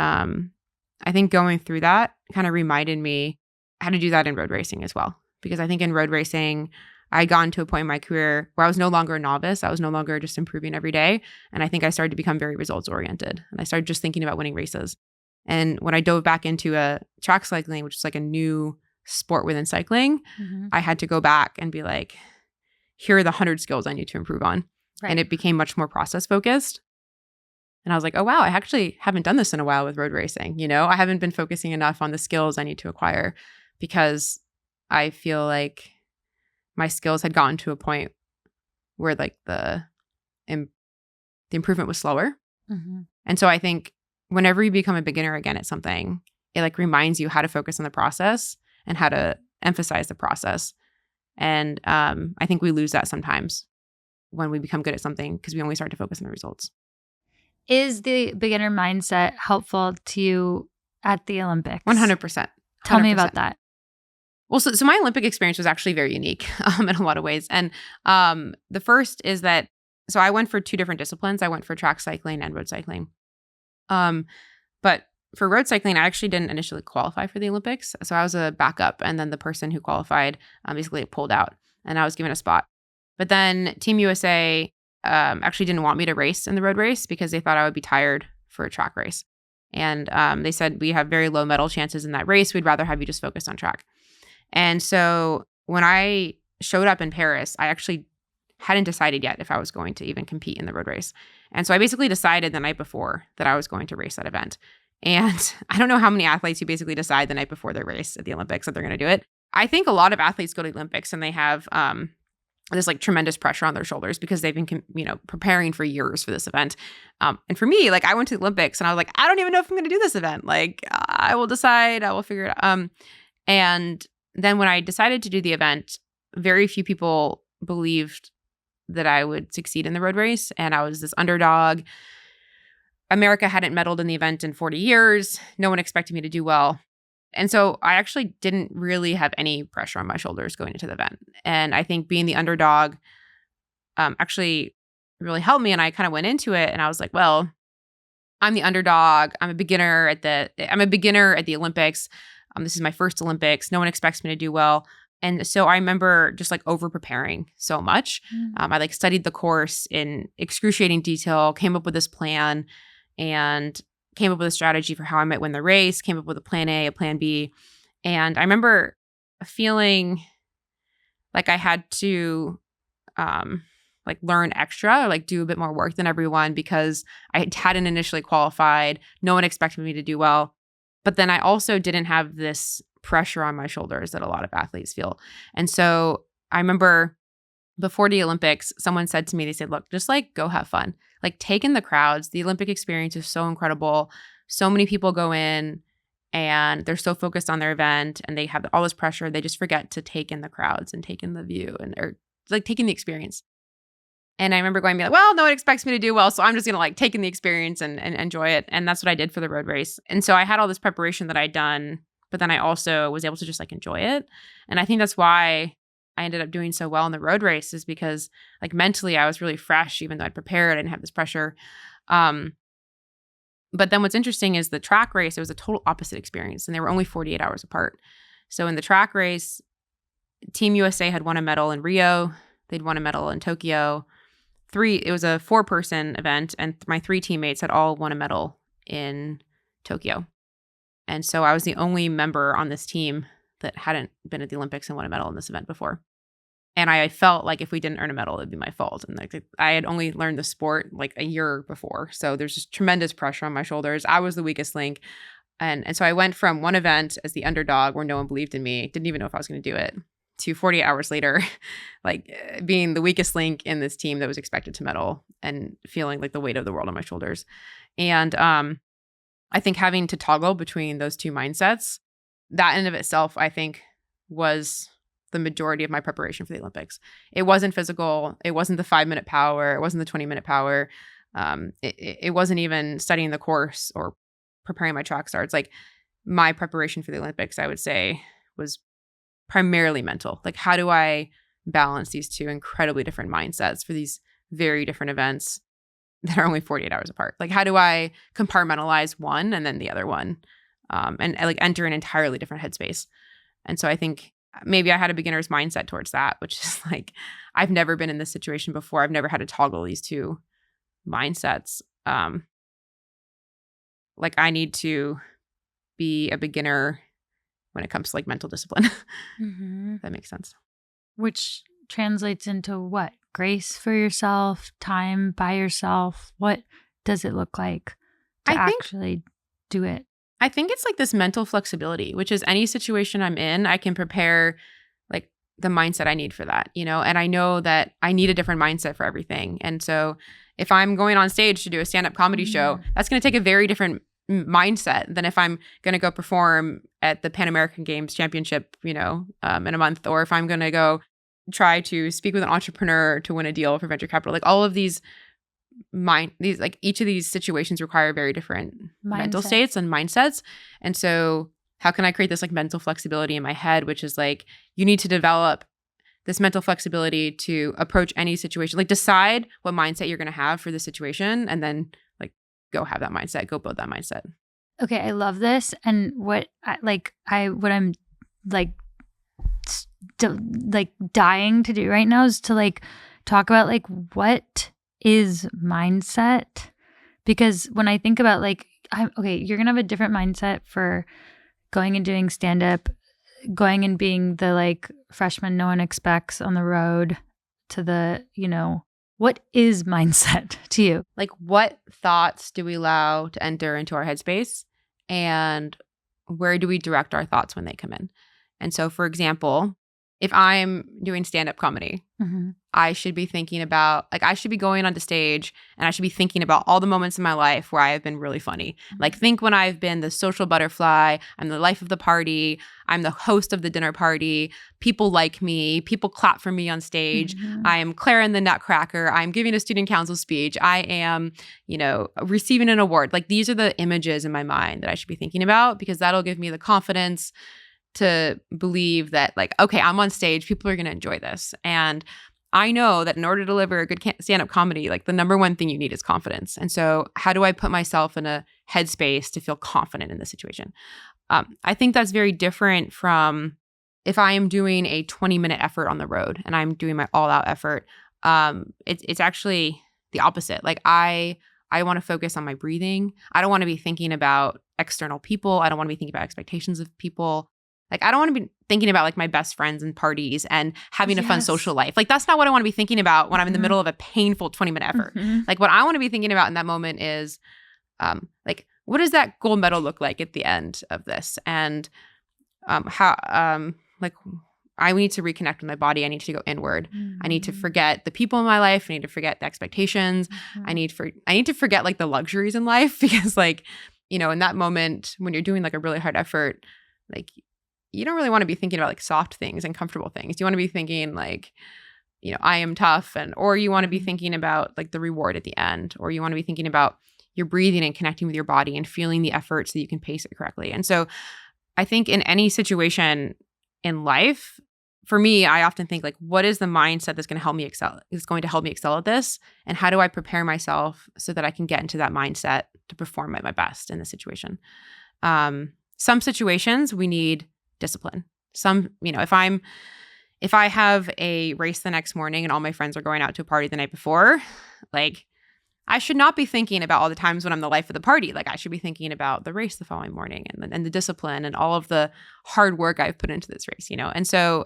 I think going through that kind of reminded me how to do that in road racing as well. Because I think in road racing, I had gotten to a point in my career where I was no longer a novice. I was no longer just improving every day. And I think I started to become very results oriented. And I started just thinking about winning races. And when I dove back into a track cycling, which is like a new sport within cycling, I had to go back and be like, here are the 100 skills I need to improve on. Right. And it became much more process focused. And I was like, oh, wow, I actually haven't done this in a while with road racing. You know, I haven't been focusing enough on the skills I need to acquire because I feel like my skills had gotten to a point where like the improvement was slower. And so I think whenever you become a beginner again at something, it like reminds you how to focus on the process and how to emphasize the process. And I think we lose that sometimes when we become good at something because we only start to focus on the results. Is the beginner mindset helpful to you at the Olympics? 100%. Tell me about that. Well, so my Olympic experience was actually very unique in a lot of ways. And the first is that, so I went for 2 different disciplines. I went for track cycling and road cycling. But for road cycling, I actually didn't initially qualify for the Olympics. So I was a backup. And then the person who qualified basically pulled out and I was given a spot. But then Team USA actually didn't want me to race in the road race because they thought I would be tired for a track race. And they said, we have very low medal chances in that race. We'd rather have you just focus on track. And so when I showed up in Paris, I actually hadn't decided yet if I was going to even compete in the road race. And so I basically decided the night before that I was going to race that event. And I don't know how many athletes who basically decide the night before their race at the Olympics that they're going to do it. I think a lot of athletes go to the Olympics and they have this like tremendous pressure on their shoulders because they've been, you know, preparing for years for this event. And for me, like I went to the Olympics and I was like, I don't even know if I'm going to do this event. Like I will decide, I will figure it out. And then when I decided to do the event, very few people believed that I would succeed in the road race. And I was this underdog. America hadn't medaled in the event in 40 years. No one expected me to do well. And so I actually didn't really have any pressure on my shoulders going into the event. And I think being the underdog actually really helped me. And I kind of went into it and I was like, well, I'm the underdog. I'm a beginner at the Olympics. This is my first Olympics. No one expects me to do well. And so I remember just like over preparing so much. I like studied the course in excruciating detail, came up with this plan, and came up with a strategy for how I might win the race, came up with a plan A, a plan B. And I remember feeling like I had to like learn extra or like do a bit more work than everyone because I hadn't initially qualified. No one expected me to do well. But then I also didn't have this pressure on my shoulders that a lot of athletes feel. And so I remember before the Olympics, someone said to me, they said, look, just like go have fun. Like take in the crowds. The Olympic experience is so incredible. So many people go in and they're so focused on their event and they have all this pressure. They just forget to take in the crowds and take in the view or like taking the experience. And I remember going to be like, well, no one expects me to do well. So I'm just going to like take in the experience and enjoy it. And that's what I did for the road race. And so I had all this preparation that I'd done, but then I also was able to just like enjoy it. And I think that's why I ended up doing so well in the road race is because like mentally I was really fresh, even though I'd prepared, I didn't have this pressure. But then what's interesting is the track race, it was a total opposite experience and they were only 48 hours apart. So in the track race, Team USA had won a medal in Rio. They'd won a medal in Tokyo. It was a 4-person event and my 3 teammates had all won a medal in Tokyo. And so I was the only member on this team that hadn't been at the Olympics and won a medal in this event before. And I felt like if we didn't earn a medal, it'd be my fault. And like I had only learned the sport like a year before. So there's just tremendous pressure on my shoulders. I was the weakest link. And so I went from one event as the underdog where no one believed in me, didn't even know if I was going to do it, to 48 hours later, like being the weakest link in this team that was expected to medal and feeling like the weight of the world on my shoulders. And I think having to toggle between those two mindsets, that in and of itself, I think was the majority of my preparation for the Olympics. It wasn't physical. It wasn't the 5-minute power. It wasn't the 20-minute power. It wasn't even studying the course or preparing my track starts. Like my preparation for the Olympics, I would say, was primarily mental. Like how do I balance these two incredibly different mindsets for these very different events that are only 48 hours apart? Like how do I compartmentalize one and then the other one and like enter an entirely different headspace? And so I think maybe I had a beginner's mindset towards that, which is like, I've never been in this situation before. I've never had to toggle these two mindsets. Like I need to be a beginner when it comes to like mental discipline. Mm-hmm. That makes sense. Which translates into what? Grace for yourself, time by yourself. What does it look like to actually do it? I think it's like this mental flexibility, which is any situation I'm in, I can prepare like the mindset I need for that, you know? And I know that I need a different mindset for everything. And so if I'm going on stage to do a stand-up comedy show, that's going to take a very different mindset than if I'm going to go perform at the Pan American Games Championship, you know, in a month, or if I'm going to go try to speak with an entrepreneur to win a deal for venture capital. Like all of these like each of these situations require very different mental states and mindsets. And so how can I create this like mental flexibility in my head, which is like, you need to develop this mental flexibility to approach any situation, like decide what mindset you're going to have for the situation and then like go have that mindset, go build that mindset. Okay. I love this. And what I'm dying to do right now is to like talk about like what is mindset, because when I think about like, you're going to have a different mindset for going and doing stand-up, going and being the like freshman no one expects on the road to the, you know, what is mindset to you? Like what thoughts do we allow to enter into our headspace and where do we direct our thoughts when they come in? And so for example, if I'm doing stand-up comedy, I should be thinking about, like, I should be going onto stage and I should be thinking about all the moments in my life where I have been really funny. Like, think when I've been the social butterfly, I'm the life of the party, I'm the host of the dinner party, people like me, people clap for me on stage, I am Clara in the Nutcracker, I'm giving a student council speech, I am, receiving an award. Like, these are the images in my mind that I should be thinking about, because that'll give me the confidence to believe that, like, okay, I'm on stage, people are going to enjoy this. And I know that in order to deliver a good stand-up comedy, like, the number one thing you need is confidence. And so how do I put myself in a headspace to feel confident in this situation? I think that's very different from if I am doing a 20-minute effort on the road and I'm doing my all-out effort. It's actually the opposite. Like, I want to focus on my breathing. I don't want to be thinking about external people. I don't want to be thinking about expectations of people. Like, I don't want to be thinking about, like, my best friends and parties and having a fun social life. Like, that's not what I want to be thinking about when I'm in the middle of a painful 20-minute effort. Like, what I want to be thinking about in that moment is, like, what does that gold medal look like at the end of this? And how, like, I need to reconnect with my body. I need to go inward. I need to forget the people in my life. I need to forget the expectations. I need to forget, like, the luxuries in life, because, like, in that moment when you're doing, like, a really hard effort, like, you don't really want to be thinking about, like, soft things and comfortable things. You want to be thinking, like, I am tough, or you want to be thinking about, like, the reward at the end, or you want to be thinking about your breathing and connecting with your body and feeling the effort so that you can pace it correctly. And so I think in any situation in life, for me, I often think, like, what is the mindset that's going to help me excel? Is going to help me excel at this, and how do I prepare myself so that I can get into that mindset to perform at my best in this situation? Some situations we need discipline. Some, if I have a race the next morning and all my friends are going out to a party the night before, like, I should not be thinking about all the times when I'm the life of the party. Like, I should be thinking about the race the following morning and the discipline and all of the hard work I've put into this race, And so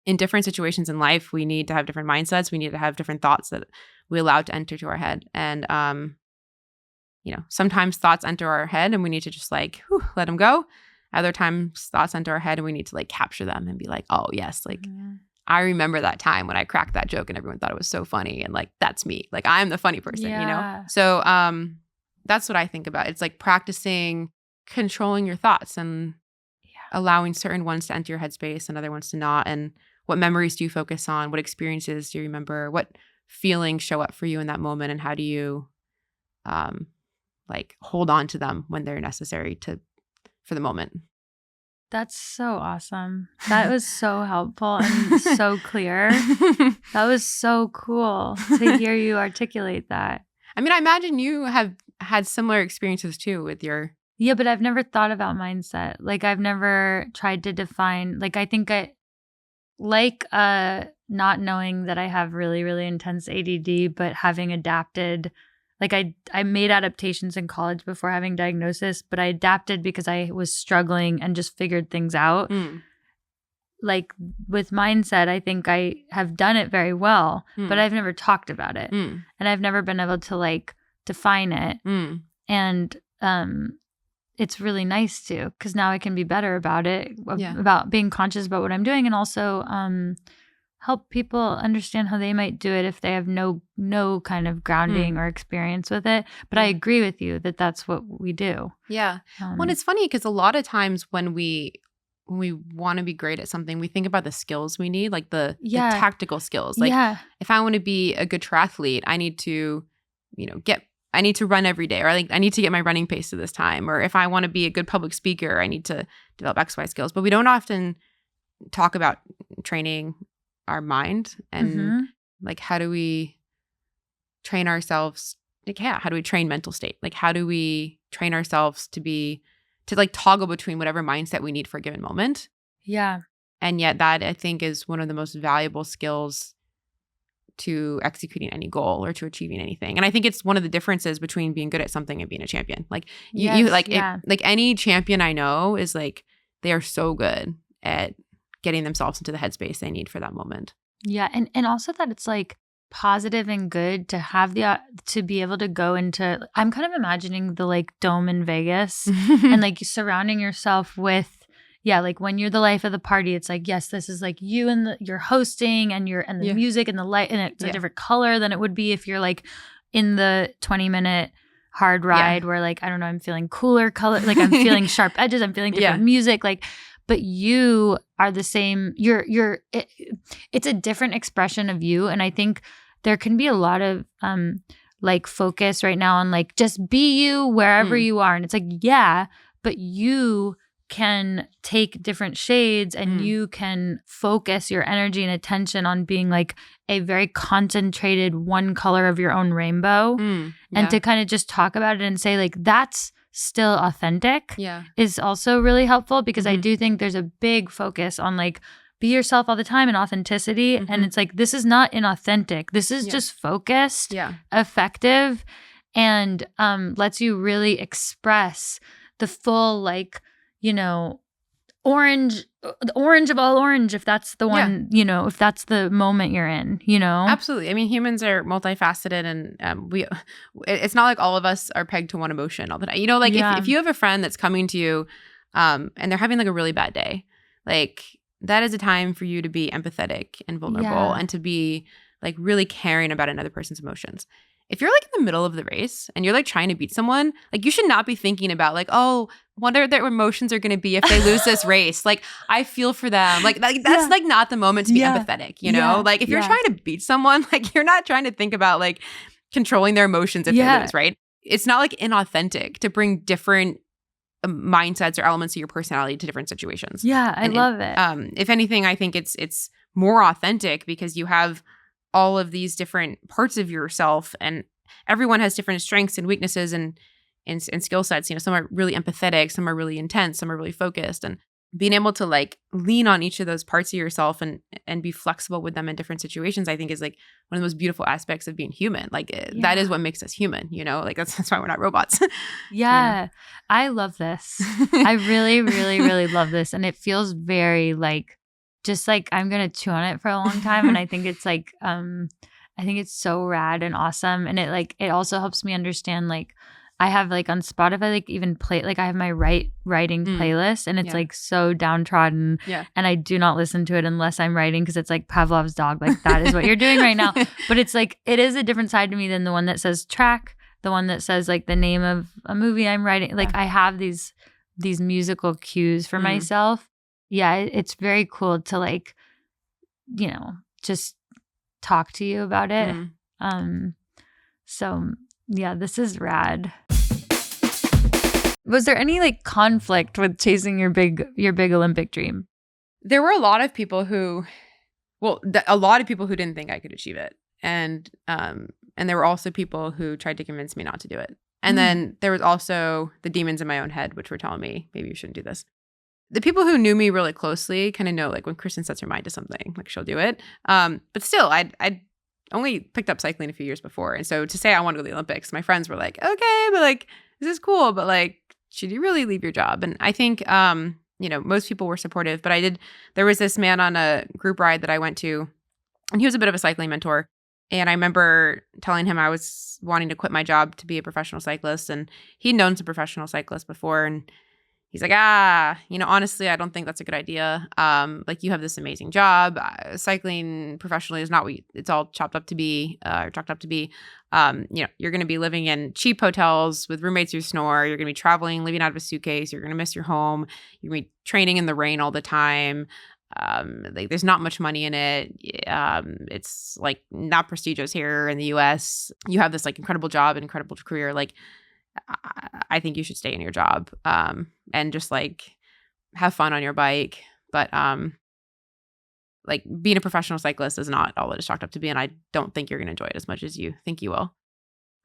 in different situations in life, we need to have different mindsets. We need to have different thoughts that we allow to enter to our head. And, sometimes thoughts enter our head and we need to just, like, let them go. Other times thoughts enter our head and we need to, like, capture them and be like, oh yes, like, I remember that time when I cracked that joke and everyone thought it was so funny, and, like, that's me. Like, I'm the funny person, So that's what I think about. It's like practicing controlling your thoughts and allowing certain ones to enter your headspace and other ones to not. And what memories do you focus on? What experiences do you remember? What feelings show up for you in that moment? And how do you like, hold on to them when they're necessary for the moment? That's so awesome. That was so helpful and so clear. That was so cool to hear you articulate that. I mean, I imagine you have had similar experiences too with your... Yeah, but I've never thought about mindset. Like, I've never tried to define, like, I think not knowing that I have really, really intense ADD, but having adapted. Like, I made adaptations in college before having diagnosis, but I adapted because I was struggling and just figured things out. Like, with mindset, I think I have done it very well, but I've never talked about it. And I've never been able to, like, define it. And it's really nice to, because now I can be better about it, about being conscious about what I'm doing, and also help people understand how they might do it if they have no kind of grounding or experience with it. But I agree with you that that's what we do. Yeah. Well, it's funny because a lot of times when we want to be great at something, we think about the skills we need, like the tactical skills. Like, if I want to be a good triathlete, I need to, I need to run every day, or, like, I need to get my running pace to this time. Or if I want to be a good public speaker, I need to develop XY skills. But we don't often talk about training our mind and like, how do we train ourselves? Like, how do we train mental state? Like, how do we train ourselves to like toggle between whatever mindset we need for a given moment? Yeah. And yet that, I think, is one of the most valuable skills to executing any goal or to achieving anything. And I think it's one of the differences between being good at something and being a champion. Like, like any champion I know is, like, they are so good at getting themselves into the headspace they need for that moment. Yeah. And also that it's, like, positive and good to have to be able to go into, I'm kind of imagining the, like, dome in Vegas and, like, surrounding yourself with like when you're the life of the party, it's like, yes, this is like you and you're hosting and the music and the light, and it's a different color than it would be if you're like in the 20-minute hard ride where like, I don't know, I'm feeling cooler color, like I'm feeling sharp edges, I'm feeling different music, like, but you are the same. It's a different expression of you. And I think there can be a lot of like focus right now on like, just be you wherever you are. And it's like, yeah, but you can take different shades and you can focus your energy and attention on being like a very concentrated one color of your own rainbow. And to kind of just talk about it and say like, that's still authentic is also really helpful, because I do think there's a big focus on like, be yourself all the time and authenticity. And it's like, this is not inauthentic. This is just focused, effective, and lets you really express the full, like, you know, the orange of all orange, if that's the one, you know, if that's the moment you're in, you know? Absolutely. I mean, humans are multifaceted, and it's not like all of us are pegged to one emotion all the time. You know, like if you have a friend that's coming to you and they're having like a really bad day, like that is a time for you to be empathetic and vulnerable and to be like really caring about another person's emotions. If you're like in the middle of the race and you're like trying to beat someone, like you should not be thinking about like, oh, what are their emotions are going to be if they lose this race? Like, I feel for them. Like that's like not the moment to be empathetic, you know? Like if you're trying to beat someone, like you're not trying to think about like controlling their emotions if they lose, right? It's not like inauthentic to bring different mindsets or elements of your personality to different situations. Yeah, I love it. If anything, I think it's more authentic because you have all of these different parts of yourself, and everyone has different strengths and weaknesses and skill sets. You know, some are really empathetic, some are really intense, some are really focused, and being able to like lean on each of those parts of yourself and be flexible with them in different situations, I think is like one of the most beautiful aspects of being human. Like that is what makes us human, you know, like that's why we're not robots. I love this. I really, really, really love this. And it feels very like, just like I'm going to chew on it for a long time. And I think it's like, I think it's so rad and awesome. And it also helps me understand, like, I have like on Spotify, like even I have my writing playlist, and it's like so downtrodden. And I do not listen to it unless I'm writing, because it's like Pavlov's dog. Like that is what you're doing right now. But it's like, it is a different side to me than the one that says track, the one that says like the name of a movie I'm writing. Like I have these musical cues for myself. Yeah, it's very cool to like, you know, just talk to you about it. So yeah, this is rad. Was there any like conflict with chasing your big Olympic dream? There were a lot of people who didn't think I could achieve it. And there were also people who tried to convince me not to do it. And then there was also the demons in my own head, which were telling me, maybe you shouldn't do this. The people who knew me really closely kind of know, like, when Kristen sets her mind to something, like, she'll do it. But still, I'd only picked up cycling a few years before. And so to say I want to go to the Olympics, my friends were like, okay, but like, this is cool, but like, should you really leave your job? And I think, you know, most people were supportive, but there was this man on a group ride that I went to, and he was a bit of a cycling mentor. And I remember telling him I was wanting to quit my job to be a professional cyclist. And he'd known some professional cyclists before. And he's like, you know, honestly, I don't think that's a good idea. Like, you have this amazing job. Cycling professionally is not what it's all chalked up to be. You know, you're going to be living in cheap hotels with roommates who snore. You're going to be traveling, living out of a suitcase. You're going to miss your home. You're going to be training in the rain all the time. Like, there's not much money in it. It's like not prestigious here in the US. You have this like incredible job, and incredible career. Like, I think you should stay in your job, and just like have fun on your bike. But like, being a professional cyclist is not all it is chalked up to be, and I don't think you're going to enjoy it as much as you think you will.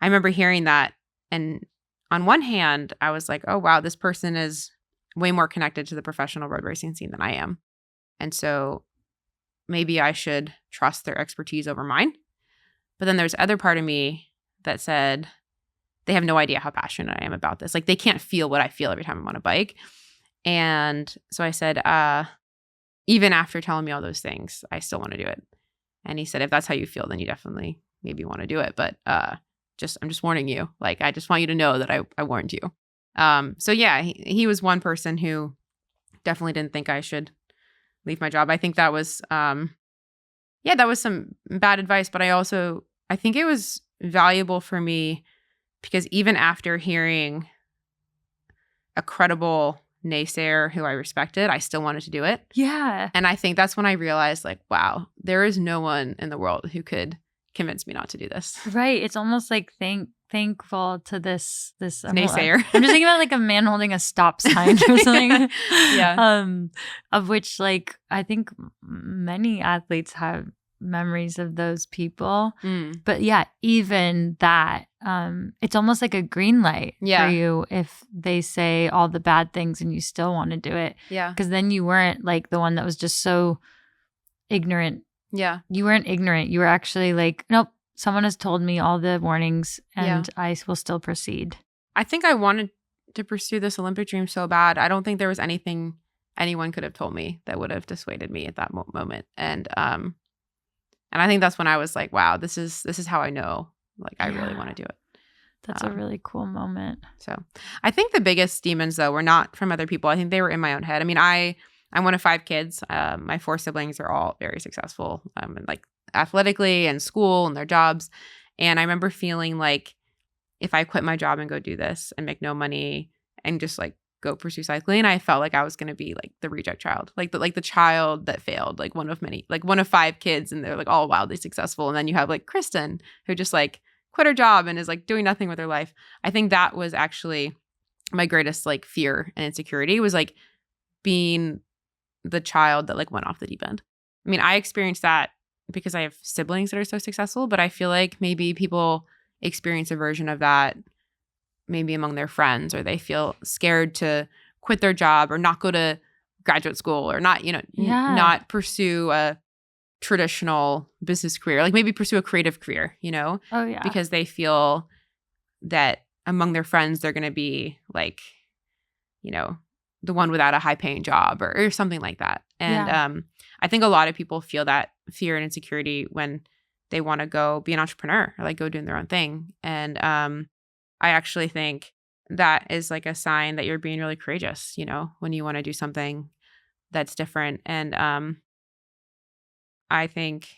I remember hearing that, and on one hand, I was like, oh wow, this person is way more connected to the professional road racing scene than I am. And so maybe I should trust their expertise over mine. But then there's other part of me that said, they have no idea how passionate I am about this. Like, they can't feel what I feel every time I'm on a bike. And so I said, even after telling me all those things, I still want to do it. And he said, if that's how you feel, then you definitely maybe want to do it. But I'm just warning you. Like, I just want you to know that I warned you. So yeah, he was one person who definitely didn't think I should leave my job. I think that was, that was some bad advice, but I think it was valuable for me because even after hearing a credible naysayer who I respected, I still wanted to do it. Yeah. And I think that's when I realized, like, wow, there is no one in the world who could convince me not to do this. Right. It's almost like thankful to this naysayer. I'm just thinking about like a man holding a stop sign or something. Yeah. Of which, like, I think many athletes have memories of those people. But yeah, even that, it's almost like a green light for you if they say all the bad things and you still want to do it. Yeah. Because then you weren't like the one that was just so ignorant. Yeah. You weren't ignorant. You were actually like, nope, someone has told me all the warnings and I will still proceed. I think I wanted to pursue this Olympic dream so bad. I don't think there was anything anyone could have told me that would have dissuaded me at that moment. And I think that's when I was like, wow, this is how I know, like, I really want to do it. That's a really cool moment. So I think the biggest demons, though, were not from other people. I think they were in my own head. I mean, I'm one of 5 kids. My 4 siblings are all very successful, and like athletically and school and their jobs. And I remember feeling like if I quit my job and go do this and make no money and just like go pursue cycling, I felt like I was going to be like the reject child, like the child that failed, like one of 5 kids, and they're like all wildly successful. And then you have like Kristen, who just like quit her job and is like doing nothing with her life. I think that was actually my greatest like fear and insecurity, was like being the child that like went off the deep end. I mean, I experienced that because I have siblings that are so successful, but I feel like maybe people experience a version of that maybe among their friends, or they feel scared to quit their job or not go to graduate school or not, not pursue a traditional business career, like maybe pursue a creative career, because they feel that among their friends, they're going to be like, the one without a high paying job or something like that. And I think a lot of people feel that fear and insecurity when they want to go be an entrepreneur or like go doing their own thing. And I actually think that is like a sign that you're being really courageous, when you want to do something that's different. And I think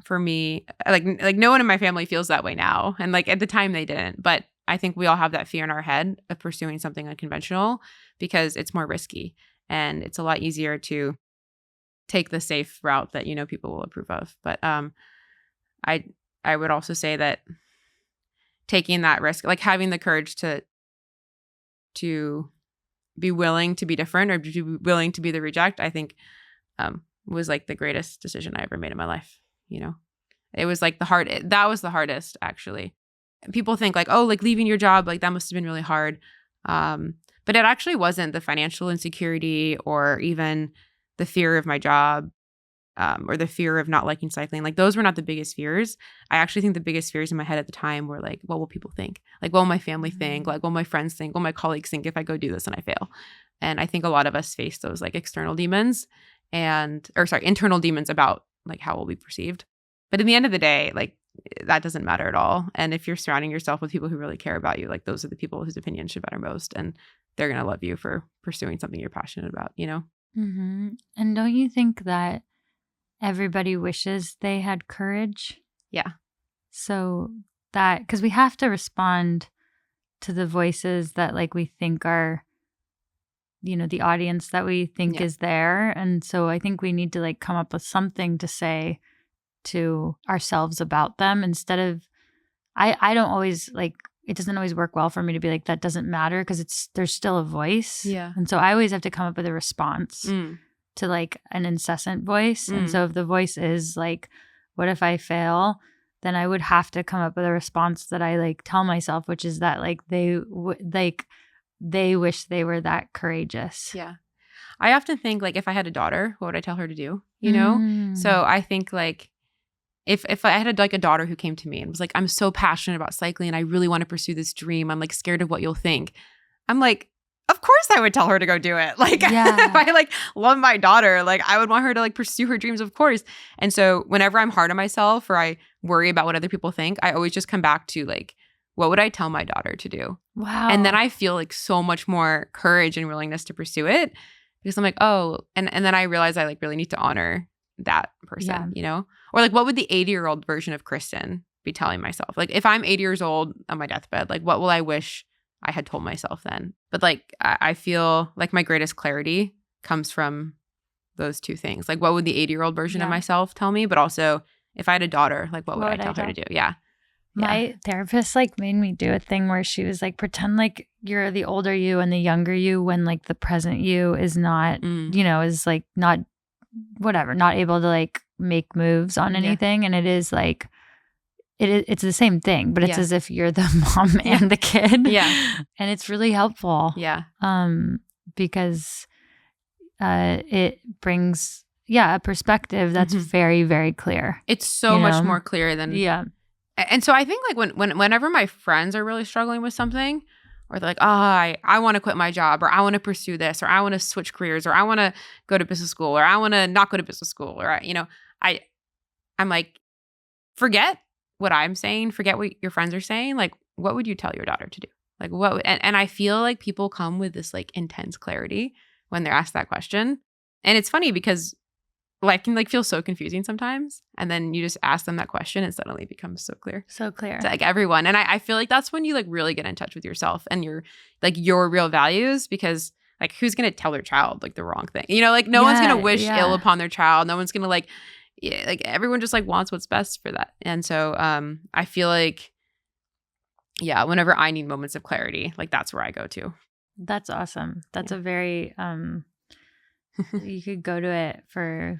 for me, like no one in my family feels that way now. And like at the time they didn't, but I think we all have that fear in our head of pursuing something unconventional because it's more risky and it's a lot easier to take the safe route that, people will approve of. But I would also say that taking that risk, like having the courage to be willing to be different or to be willing to be the reject, I think was like the greatest decision I ever made in my life. It was like that was the hardest, actually. People think like, oh, like leaving your job, like that must have been really hard. But it actually wasn't the financial insecurity or even the fear of my job or the fear of not liking cycling. Like those were not the biggest fears. I actually think the biggest fears in my head at the time were like, what will people think? Like, what will my family think? Like, what will my friends think? What will my colleagues think if I go do this and I fail? And I think a lot of us face those like internal demons about like how we'll be perceived. But in the end of the day, like that doesn't matter at all. And if you're surrounding yourself with people who really care about you, like those are the people whose opinions should matter most. And they're going to love you for pursuing something you're passionate about, Mm-hmm. And don't you think that everybody wishes they had courage? Yeah. So that, because we have to respond to the voices that like we think are, the audience that we think is there. And so I think we need to like come up with something to say to ourselves about them instead of, I don't always like, it doesn't always work well for me to be like, that doesn't matter because there's still a voice. Yeah. And so I always have to come up with a response to like an incessant voice. And so if the voice is like, what if I fail? Then I would have to come up with a response that I like tell myself, which is that like they wish they were that courageous. Yeah. I often think like if I had a daughter, what would I tell her to do? So I think like if I had like a daughter who came to me and was like, I'm so passionate about cycling and I really want to pursue this dream. I'm like scared of what you'll think. I'm like, of course I would tell her to go do it. Like if I like love my daughter, like I would want her to like pursue her dreams, of course. And so whenever I'm hard on myself or I worry about what other people think, I always just come back to like, what would I tell my daughter to do? Wow. And then I feel like so much more courage and willingness to pursue it because I'm like, oh, and then I realize I like really need to honor that person, you know? Or like, what would the 80-year-old version of Kristen be telling myself? Like, if I'm 80 years old on my deathbed, like, what will I wish I had told myself then? But like, I feel like my greatest clarity comes from those two things. Like, what would the 80-year-old version of myself tell me? But also, if I had a daughter, like, what would I tell her to do? Yeah. My therapist like made me do a thing where she was like, pretend like you're the older you and the younger you when like the present you is not, you know, is like not whatever, not able to like make moves on anything. And it is like, it's the same thing, but it's as if you're the mom and the kid. Yeah. And it's really helpful. Yeah. Because it brings, a perspective that's very, very clear. It's so much more clear than. Yeah. And so I think like whenever my friends are really struggling with something, or they're like, oh, I want to quit my job, or I want to pursue this, or I want to switch careers, or I want to go to business school, or I want to not go to business school, or, you know, I'm like, forget what I'm saying, forget what your friends are saying. Like, what would you tell your daughter to do? Like, what? And I feel like people come with this like intense clarity when they're asked that question. And it's funny because life can like feel so confusing sometimes. And then you just ask them that question and suddenly it becomes so clear. So clear. To like everyone. And I feel like that's when you like really get in touch with yourself and your real values, because like who's going to tell their child like the wrong thing? You know, like no one's going to wish ill upon their child. No one's going to like everyone just like wants what's best for that. And so I feel like, whenever I need moments of clarity, like that's where I go to. That's awesome. That's a very, you could go to it for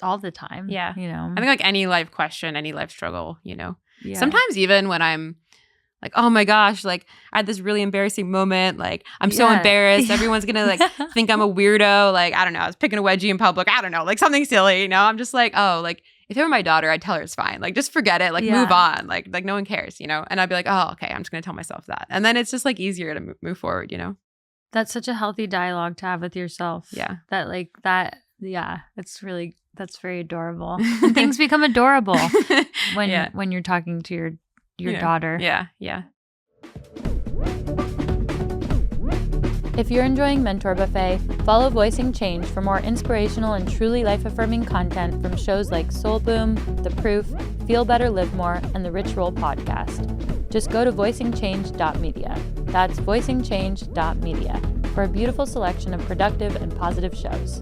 all the time. Yeah. You know, I think like any life question, any life struggle, you know, sometimes even when I'm like, oh my gosh, like I had this really embarrassing moment. Like I'm so embarrassed. Everyone's going to like think I'm a weirdo. Like, I don't know. I was picking a wedgie in public. I don't know, like something silly, you know, I'm just like, oh, like if it were my daughter, I'd tell her it's fine. Like, just forget it. Like move on. Like no one cares, you know? And I'd be like, oh, okay, I'm just going to tell myself that. And then it's just like easier to move forward, you know? That's such a healthy dialogue to have with yourself. Yeah. That like that. Yeah. It's really, that's very adorable. And things become adorable when you're talking to your daughter. Yeah. Yeah. If you're enjoying Mentor Buffet, follow Voicing Change for more inspirational and truly life-affirming content from shows like Soul Boom, The Proof, Feel Better, Live More, and the Rich Roll podcast. Just go to voicingchange.media. That's voicingchange.media for a beautiful selection of productive and positive shows.